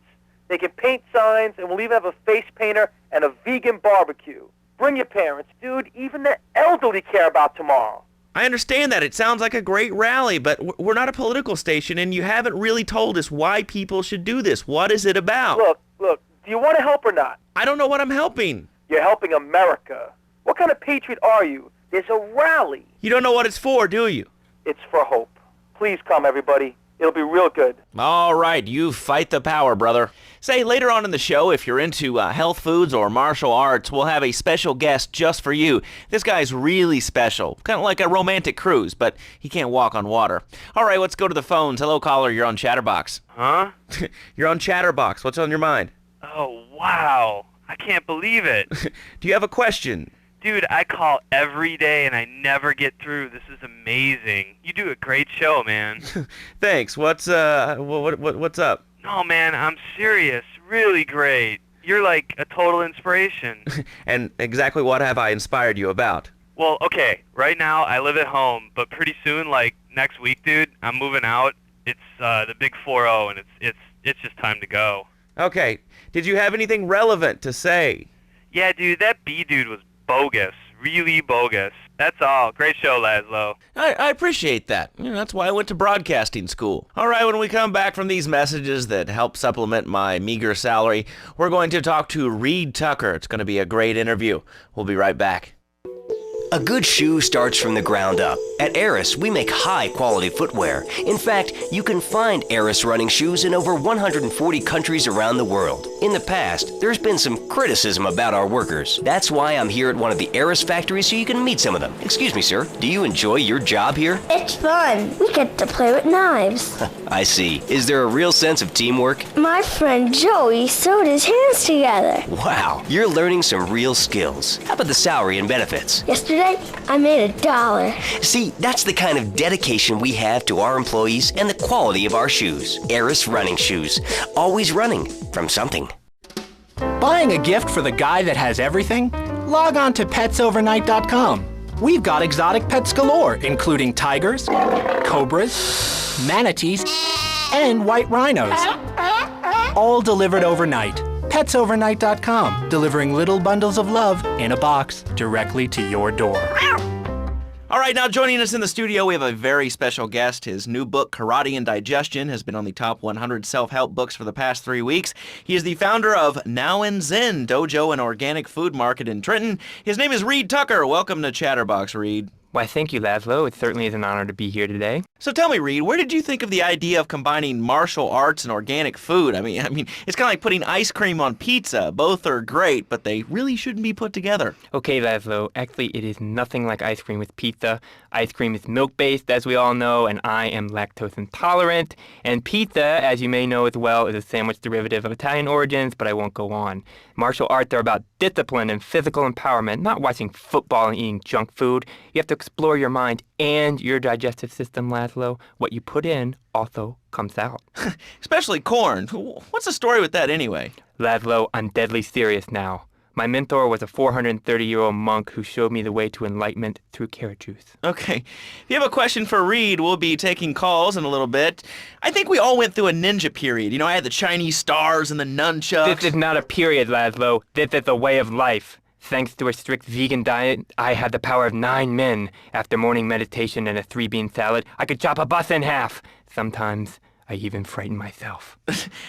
They can paint signs, and we'll even have a face painter and a vegan barbecue. Bring your parents. Dude, even the elderly care about tomorrow. I understand that. It sounds like a great rally, but we're not a political station, and you haven't really told us why people should do this. What is it about? Look, do you want to help or not? I don't know what I'm helping. You're helping America. What kind of patriot are you? There's a rally. You don't know what it's for, do you? It's for hope. Please come, everybody. It'll be real good. All right, you fight the power, brother. Say, later on in the show, if you're into health foods or martial arts, we'll have a special guest just for you. This guy's really special, kind of like a romantic cruise, but he can't walk on water. All right, let's go to the phones. Hello, caller, you're on Chatterbox. Huh? You're on Chatterbox. What's on your mind? Oh, wow. I can't believe it. Do you have a question? Dude, I call every day and I never get through. This is amazing. You do a great show, man. Thanks. What's up? No, man, I'm serious. Really great. You're like a total inspiration. And exactly what have I inspired you about? Well, okay, right now I live at home, but pretty soon, like next week, dude, I'm moving out. It's the big 4-0, and it's just time to go. Okay. Did you have anything relevant to say? Yeah, dude, that B dude was bogus. Really bogus. That's all. Great show, Laszlo. I appreciate that. That's why I went to broadcasting school. All right, when we come back from these messages that help supplement my meager salary, we're going to talk to Reed Tucker. It's going to be a great interview. We'll be right back. A good shoe starts from the ground up. At Eris, we make high-quality footwear. In fact, you can find Eris running shoes in over 140 countries around the world. In the past, there's been some criticism about our workers. That's why I'm here at one of the Eris factories so you can meet some of them. Excuse me, sir. Do you enjoy your job here? It's fun. We get to play with knives. I see. Is there a real sense of teamwork? My friend Joey sewed his hands together. Wow, you're learning some real skills. How about the salary and benefits? Yesterday, I made $1. See, that's the kind of dedication we have to our employees and the quality of our shoes. Eris running shoes. Always running from something. Buying a gift for the guy that has everything? Log on to petsovernight.com. We've got exotic pets galore, including tigers, cobras, manatees, and white rhinos. All delivered overnight. petsovernight.com, delivering little bundles of love in a box directly to your door. All right, now joining us in the studio, we have a very special guest. His new book, Karate and Digestion, has been on the top 100 self-help books for the past 3 weeks. He is the founder of Now and Zen Dojo and Organic Food Market in Trenton. His name is Reed Tucker. Welcome to Chatterbox, Reed. Why, thank you, Laszlo. It certainly is an honor to be here today. So tell me, Reed, where did you think of the idea of combining martial arts and organic food? I mean, it's kind of like putting ice cream on pizza. Both are great, but they really shouldn't be put together. Okay, Laszlo, actually it is nothing like ice cream with pizza. Ice cream is milk-based, as we all know, and I am lactose intolerant. And pizza, as you may know as well, is a sandwich derivative of Italian origins, but I won't go on. Martial arts are about discipline and physical empowerment, not watching football and eating junk food. You have to explore your mind and your digestive system, Laszlo. What you put in also comes out. Especially corn. What's the story with that anyway? Laszlo, I'm deadly serious now. My mentor was a 430-year-old monk who showed me the way to enlightenment through carrot juice. Okay. If you have a question for Reed, we'll be taking calls in a little bit. I think we all went through a ninja period. You know, I had the Chinese stars and the nunchucks. This is not a period, Laszlo. This is a way of life. Thanks to a strict vegan diet, I had the power of 9 men. After morning meditation and a 3-bean salad, I could chop a bus in half. Sometimes I even frighten myself.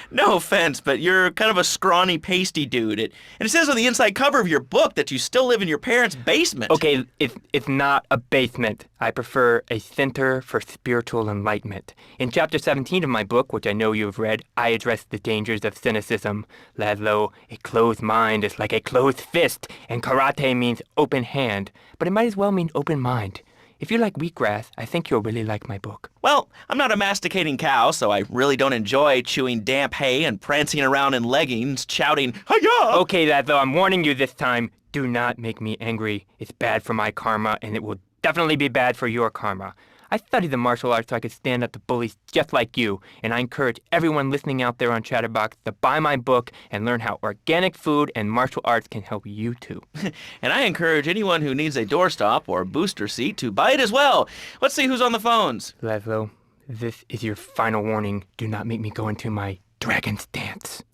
No offense, but you're kind of a scrawny, pasty dude. And it says on the inside cover of your book that you still live in your parents' basement. Okay, it's not a basement. I prefer a center for spiritual enlightenment. In chapter 17 of my book, which I know you have read, I address the dangers of cynicism. Laszlo, a closed mind is like a closed fist, and karate means open hand, but it might as well mean open mind. If you like wheatgrass, I think you'll really like my book. Well, I'm not a masticating cow, so I really don't enjoy chewing damp hay and prancing around in leggings, shouting, "Hi-ya!" Okay, Laszlo, I'm warning you this time. Do not make me angry. It's bad for my karma, and it will definitely be bad for your karma. I studied the martial arts so I could stand up to bullies just like you, and I encourage everyone listening out there on Chatterbox to buy my book and learn how organic food and martial arts can help you too. And I encourage anyone who needs a doorstop or booster seat to buy it as well. Let's see who's on the phones. Laszlo, this is your final warning. Do not make me go into my dragon's dance.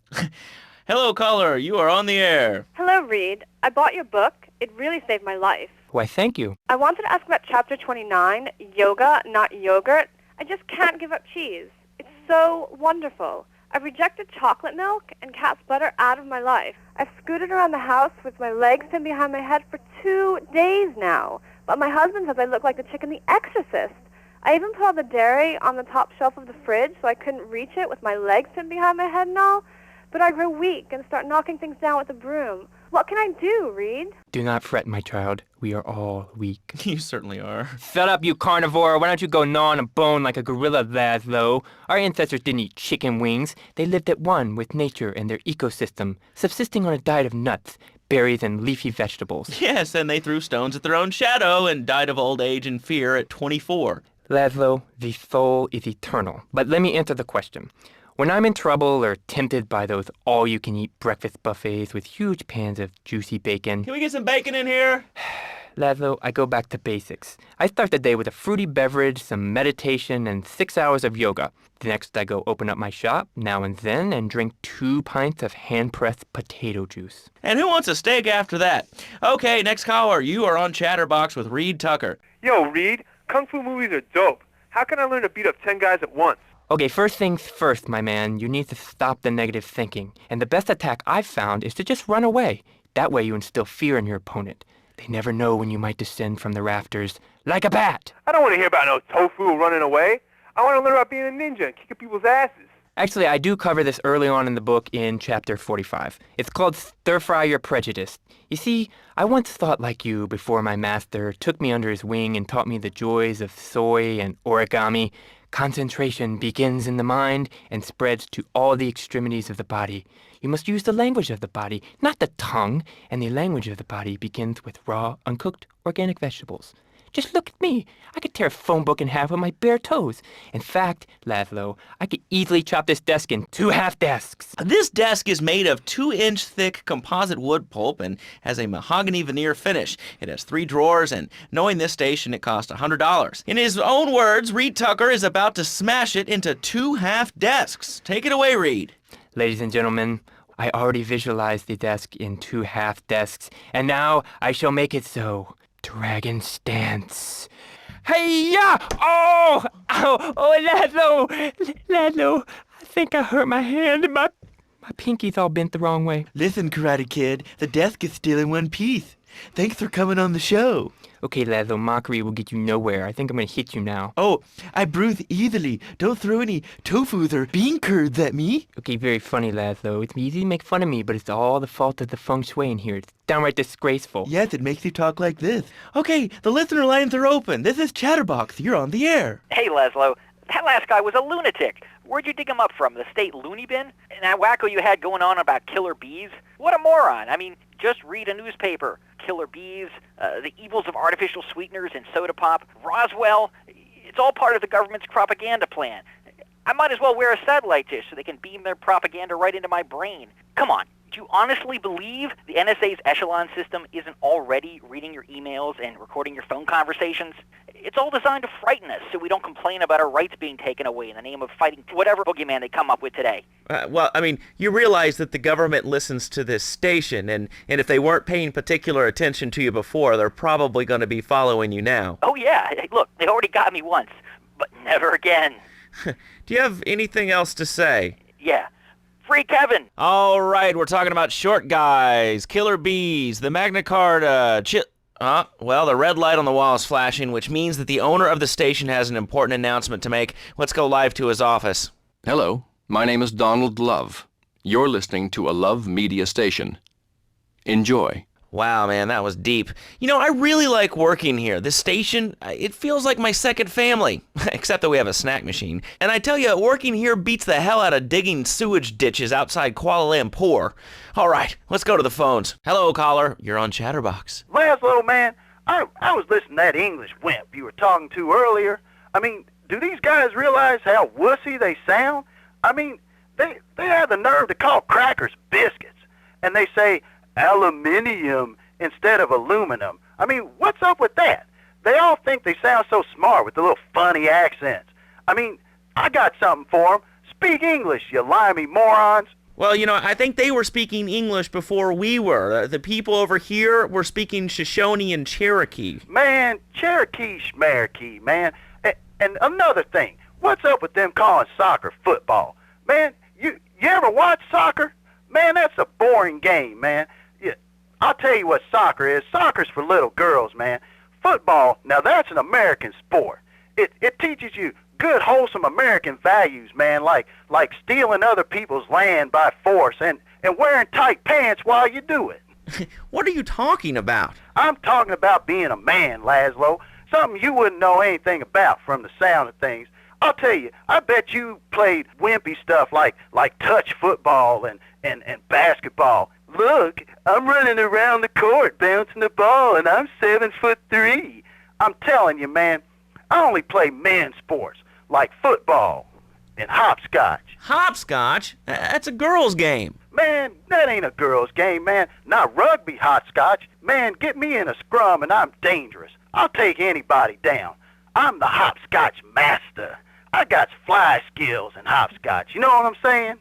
Hello, caller. You are on the air. Hello, Reed. I bought your book. It really saved my life. Why, thank you. I wanted to ask about Chapter 29, Yoga, Not Yogurt. I just can't give up cheese. It's so wonderful. I've rejected chocolate milk and cat's butter out of my life. I've scooted around the house with my legs pinned behind my head for 2 days now. But my husband says I look like the chick in The Exorcist. I even put all the dairy on the top shelf of the fridge so I couldn't reach it with my legs pinned behind my head and all. But I grow weak and start knocking things down with a broom. What can I do, Reed? Do not fret, my child. We are all weak. You certainly are. Shut up, you carnivore. Why don't you go gnaw on a bone like a gorilla, Laszlo? Our ancestors didn't eat chicken wings. They lived at one with nature and their ecosystem, subsisting on a diet of nuts, berries, and leafy vegetables. Yes, and they threw stones at their own shadow and died of old age and fear at 24. Laszlo, the soul is eternal. But let me answer the question. When I'm in trouble or tempted by those all-you-can-eat breakfast buffets with huge pans of juicy bacon... Can we get some bacon in here? Laszlo, I go back to basics. I start the day with a fruity beverage, some meditation, and 6 hours of yoga. Next, I go open up my shop, now and then, and drink 2 pints of hand-pressed potato juice. And who wants a steak after that? Okay, next caller. You are on Chatterbox with Reed Tucker. Yo, Reed, Kung Fu movies are dope. How can I learn to beat up 10 guys at once? Okay, first things first, my man. You need to stop the negative thinking. And the best attack I've found is to just run away. That way you instill fear in your opponent. They never know when you might descend from the rafters like a bat. I don't want to hear about no tofu running away. I want to learn about being a ninja and kicking people's asses. Actually, I do cover this early on in the book in chapter 45. It's called Stir Fry Your Prejudice. You see, I once thought like you before my master took me under his wing and taught me the joys of soy and origami. Concentration begins in the mind and spreads to all the extremities of the body. You must use the language of the body, not the tongue, and the language of the body begins with raw, uncooked, organic vegetables. Just look at me. I could tear a phone book in half with my bare toes. In fact, Laszlo, I could easily chop this desk in 2 half desks. This desk is made of 2-inch thick composite wood pulp and has a mahogany veneer finish. It has 3 drawers, and knowing this station, it cost $100. In his own words, Reed Tucker is about to smash it into 2 half desks. Take it away, Reed. Ladies and gentlemen, I already visualized the desk in 2 half desks, and now I shall make it so. Dragon stance. Hey-ya! Oh! Ow! Oh, Laszlo, I think I hurt my hand and my pinky's all bent the wrong way. Listen, Karate Kid, the desk is still in one piece. Thanks for coming on the show. Okay, Laszlo, mockery will get you nowhere. I think I'm gonna hit you now. Oh, I bruise easily. Don't throw any tofus or bean curds at me. Okay, very funny, Laszlo. It's easy to make fun of me, but it's all the fault of the feng shui in here. It's downright disgraceful. Yes, it makes you talk like this. Okay, the listener lines are open. This is Chatterbox. You're on the air. Hey, Laszlo. That last guy was a lunatic. Where'd you dig him up from? The state loony bin? And that wacko you had going on about killer bees? What a moron. I mean, just read a newspaper. Killer bees, the evils of artificial sweeteners and soda pop, Roswell. It's all part of the government's propaganda plan. I might as well wear a satellite dish so they can beam their propaganda right into my brain. Come on. Do you honestly believe the NSA's echelon system isn't already reading your emails and recording your phone conversations? It's all designed to frighten us so we don't complain about our rights being taken away in the name of fighting whatever boogeyman they come up with today. Well, I mean, you realize that the government listens to this station, and if they weren't paying particular attention to you before, they're probably going to be following you now. Oh, yeah. Hey, look, they already got me once, but never again. Do you have anything else to say? Yeah. Free Kevin! All right, we're talking about short guys, killer bees, the Magna Carta, well, the red light on the wall is flashing, which means that the owner of the station has an important announcement to make. Let's go live to his office. Hello, my name is Donald Love. You're listening to a Love Media station. Enjoy. Wow, man, that was deep. You know, I really like working here. This station, it feels like my second family, except that we have a snack machine. And I tell you, working here beats the hell out of digging sewage ditches outside Kuala Lumpur. All right, let's go to the phones. Hello, caller. You're on Chatterbox. Laszlo, man, I was listening to that English wimp you were talking to earlier. I mean, do these guys realize how wussy they sound? I mean, they have the nerve to call crackers biscuits, and they say aluminium instead of aluminum. I mean, what's up with that? They all think they sound so smart with the little funny accents. I mean, I got something for them. Speak English, you limey morons. Well, you know, I think they were speaking English before we were. The people over here were speaking Shoshone and Cherokee. Man, Cherokee schmarokee, man. And another thing, what's up with them calling soccer football? Man, you ever watch soccer? Man, that's a boring game, man. I'll tell you what soccer is. Soccer's for little girls, man. Football, now that's an American sport. It teaches you good, wholesome American values, man, like stealing other people's land by force and wearing tight pants while you do it. What are you talking about? I'm talking about being a man, Laszlo. Something you wouldn't know anything about from the sound of things. I'll tell you, I bet you played wimpy stuff like touch football and basketball. Look, I'm running around the court bouncing the ball, and I'm 7'3". I'm telling you, man, I only play men's sports like football and hopscotch. Hopscotch? That's a girl's game. Man, that ain't a girl's game, man. Not rugby hopscotch. Man, get me in a scrum and I'm dangerous. I'll take anybody down. I'm the hopscotch master. I got fly skills in hopscotch. You know what I'm saying?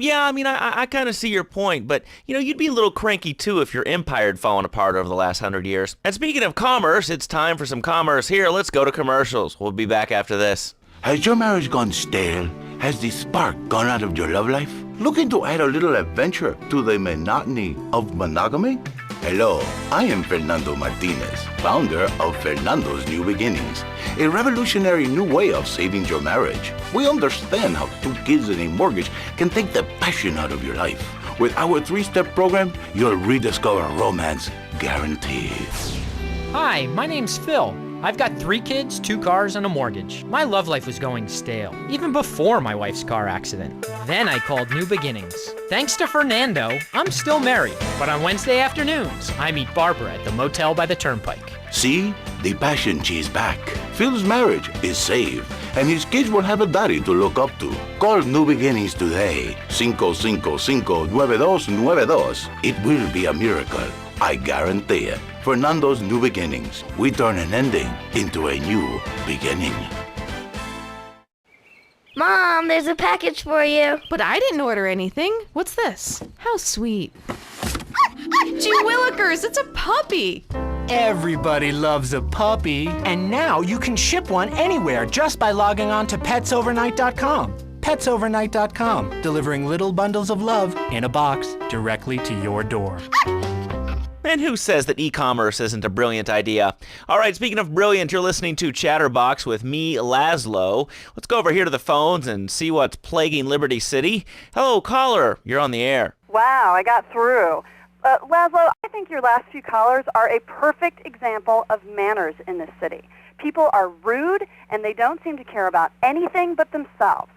Yeah, I mean, I kind of see your point, but, you know, you'd be a little cranky, too, if your empire had fallen apart over the last 100 years. And speaking of commerce, it's time for some commerce here. Let's go to commercials. We'll be back after this. Has your marriage gone stale? Has the spark gone out of your love life? Looking to add a little adventure to the monotony of monogamy? Hello, I am Fernando Martinez, founder of Fernando's New Beginnings, a revolutionary new way of saving your marriage. We understand how 2 kids and a mortgage can take the passion out of your life. With our 3-step program, you'll rediscover romance guaranteed. Hi, my name's Phil. I've got 3 kids, 2 cars, and a mortgage. My love life was going stale, even before my wife's car accident. Then I called New Beginnings. Thanks to Fernando, I'm still married, but on Wednesday afternoons, I meet Barbara at the motel by the turnpike. See? The passion is back. Phil's marriage is saved, and his kids will have a daddy to look up to. Call New Beginnings today. 555-9292. It will be a miracle. I guarantee it. Fernando's New Beginnings. We turn an ending into a new beginning. Mom, there's a package for you. But I didn't order anything. What's this? How sweet. Gee willikers, it's a puppy. Everybody loves a puppy. And now you can ship one anywhere just by logging on to petsovernight.com. Petsovernight.com, delivering little bundles of love in a box directly to your door. And who says that e-commerce isn't a brilliant idea? All right, speaking of brilliant, you're listening to Chatterbox with me, Laszlo. Let's go over here to the phones and see what's plaguing Liberty City. Hello, caller. You're on the air. Wow, I got through. Laszlo, I think your last few callers are a perfect example of manners in this city. People are rude, and they don't seem to care about anything but themselves.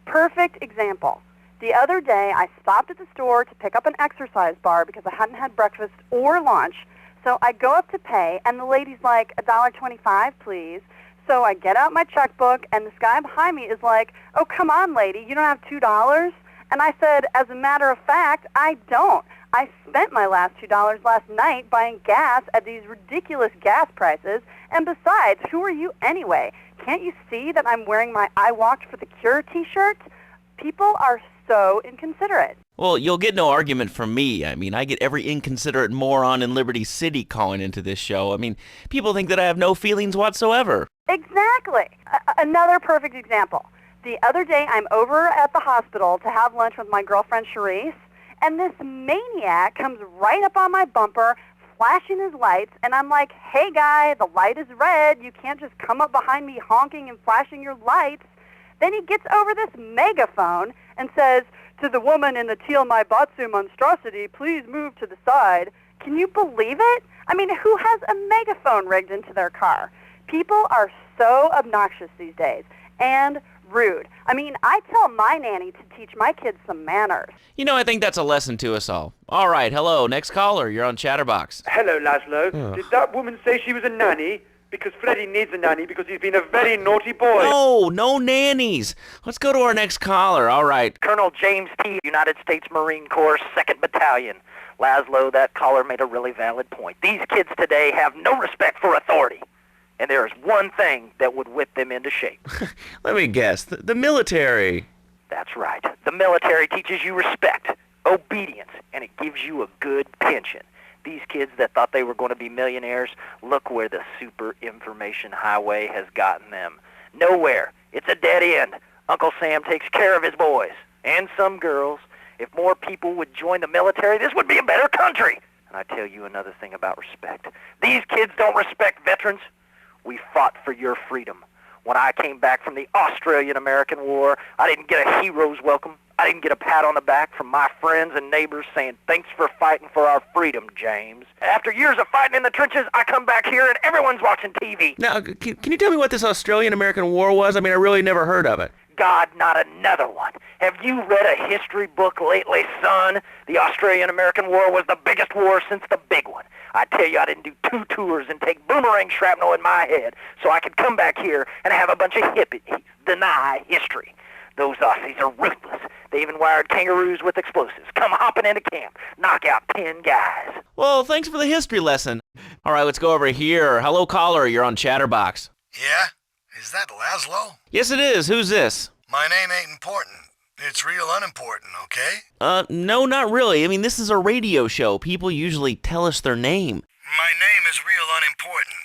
Perfect example. The other day, I stopped at the store to pick up an exercise bar because I hadn't had breakfast or lunch. So I go up to pay, and the lady's like, $1.25, please. So I get out my checkbook, and this guy behind me is like, oh, come on, lady, you don't have $2? And I said, as a matter of fact, I don't. I spent my last $2 last night buying gas at these ridiculous gas prices. And besides, who are you anyway? Can't you see that I'm wearing my I Walked for the Cure t-shirt? People are so inconsiderate. Well, you'll get no argument from me. I mean, I get every inconsiderate moron in Liberty City calling into this show. I mean, people think that I have no feelings whatsoever. Exactly. Another perfect example. The other day, I'm over at the hospital to have lunch with my girlfriend, Charisse, and this maniac comes right up on my bumper, flashing his lights, and I'm like, hey, guy, the light is red. You can't just come up behind me honking and flashing your lights. Then he gets over this megaphone and says, to the woman in the teal my batsu monstrosity, please move to the side. Can you believe it? I mean, who has a megaphone rigged into their car? People are so obnoxious these days and rude. I mean, I tell my nanny to teach my kids some manners. You know, I think that's a lesson to us all. All right, hello, next caller. You're on Chatterbox. Hello, Laszlo. Did that woman say she was a nanny? Because Freddie needs a nanny because he's been a very naughty boy. No nannies. Let's go to our next caller. All right. Colonel James T., United States Marine Corps, 2nd Battalion. Laszlo, that caller made a really valid point. These kids today have no respect for authority. And there is one thing that would whip them into shape. Let me guess. The military. That's right. The military teaches you respect, obedience, and it gives you a good pension. These kids that thought they were going to be millionaires, look where the super information highway has gotten them. Nowhere. It's a dead end. Uncle Sam takes care of his boys. And some girls. If more people would join the military, this would be a better country. And I tell you another thing about respect. These kids don't respect veterans. We fought for your freedom. When I came back from the Australian-American War, I didn't get a hero's welcome. I didn't get a pat on the back from my friends and neighbors saying, thanks for fighting for our freedom, James. After years of fighting in the trenches, I come back here and everyone's watching TV. Now, can you tell me what this Australian-American War was? I mean, I really never heard of it. God, not another one. Have you read a history book lately, son? The Australian-American War was the biggest war since the big one. I tell you, I didn't do 2 tours and take boomerang shrapnel in my head so I could come back here and have a bunch of hippies deny history. Those Aussies are ruthless. They even wired kangaroos with explosives. Come hopping into camp, knock out 10 guys. Well, thanks for the history lesson. All right, let's go over here. Hello, caller. You're on Chatterbox. Yeah? Is that Laszlo? Yes, it is. Who's this? My name ain't important. It's real unimportant, okay? No, not really. I mean, this is a radio show. People usually tell us their name. My name is real unimportant.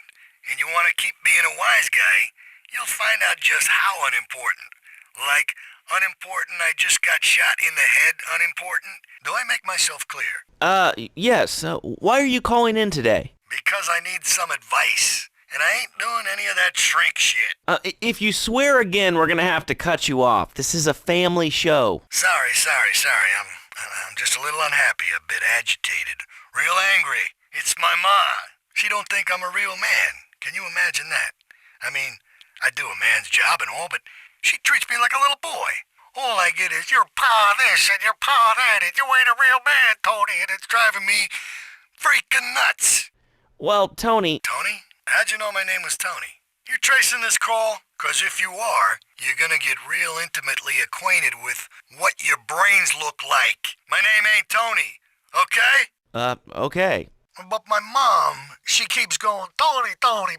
And you want to keep being a wise guy, you'll find out just how unimportant. Like, unimportant, I just got shot in the head, unimportant. Do I make myself clear? Yes. Why are you calling in today? Because I need some advice. And I ain't doing any of that shrink shit. If you swear again, we're gonna have to cut you off. This is a family show. Sorry. I'm just a little unhappy, a bit agitated, real angry. It's my ma. She don't think I'm a real man. Can you imagine that? I mean, I do a man's job and all, but she treats me like a little boy. All I get is, your pa this and your pa that, and you ain't a real man, Tony, and it's driving me freaking nuts. Well, Tony... Tony? How'd you know my name was Tony? You tracing this call? 'Cause if you are, you're gonna get real intimately acquainted with what your brains look like. My name ain't Tony, okay? Okay. But my mom, she keeps going, Tony,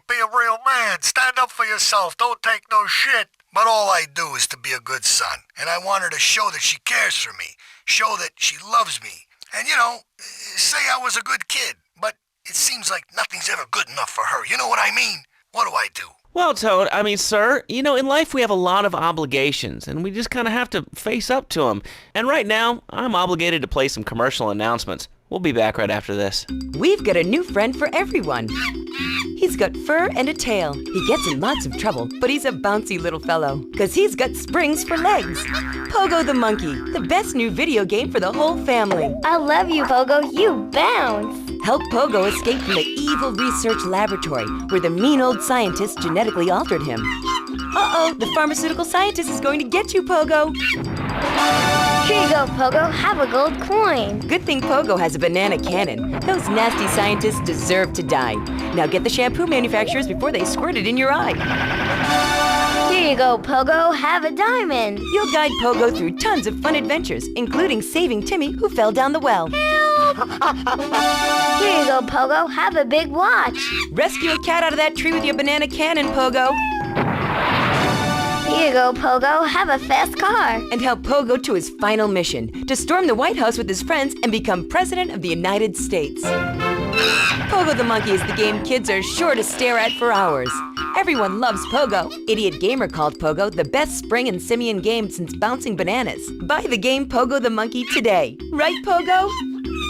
be a real man. Stand up for yourself. Don't take no shit. But all I do is to be a good son. And I want her to show that she cares for me. Show that she loves me. And, you know, say I was a good kid. But it seems like nothing's ever good enough for her. You know what I mean? What do I do? Well, sir, you know, in life we have a lot of obligations, and we just kind of have to face up to them. And right now, I'm obligated to play some commercial announcements. We'll be back right after this. We've got a new friend for everyone. He's got fur and a tail. He gets in lots of trouble, but he's a bouncy little fellow, 'cause he's got springs for legs. Pogo the Monkey, the best new video game for the whole family. I love you, Pogo. You bounce. Help Pogo escape from the evil research laboratory where the mean old scientist genetically altered him. Uh-oh, the pharmaceutical scientist is going to get you, Pogo. Here you go, Pogo. Have a gold coin. Good thing Pogo has a banana cannon. Those nasty scientists deserve to die. Now get the shampoo manufacturers before they squirt it in your eye. Here you go, Pogo. Have a diamond. You'll guide Pogo through tons of fun adventures, including saving Timmy, who fell down the well. Help! Here you go, Pogo. Have a big watch. Rescue a cat out of that tree with your banana cannon, Pogo. Here you go, Pogo. Have a fast car. And help Pogo to his final mission, to storm the White House with his friends and become President of the United States. Pogo the Monkey is the game kids are sure to stare at for hours. Everyone loves Pogo. Idiot Gamer called Pogo the best spring and simian game since bouncing bananas. Buy the game Pogo the Monkey today. Right, Pogo?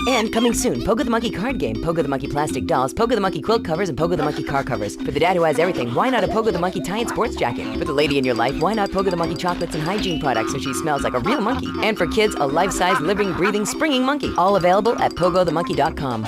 And coming soon, Pogo the Monkey card game, Pogo the Monkey plastic dolls, Pogo the Monkey quilt covers, and Pogo the Monkey car covers. For the dad who has everything, why not a Pogo the Monkey tie-in sports jacket? For the lady in your life, why not Pogo the Monkey chocolates and hygiene products so she smells like a real monkey? And for kids, a life-size, living, breathing, springing monkey. All available at pogothemonkey.com.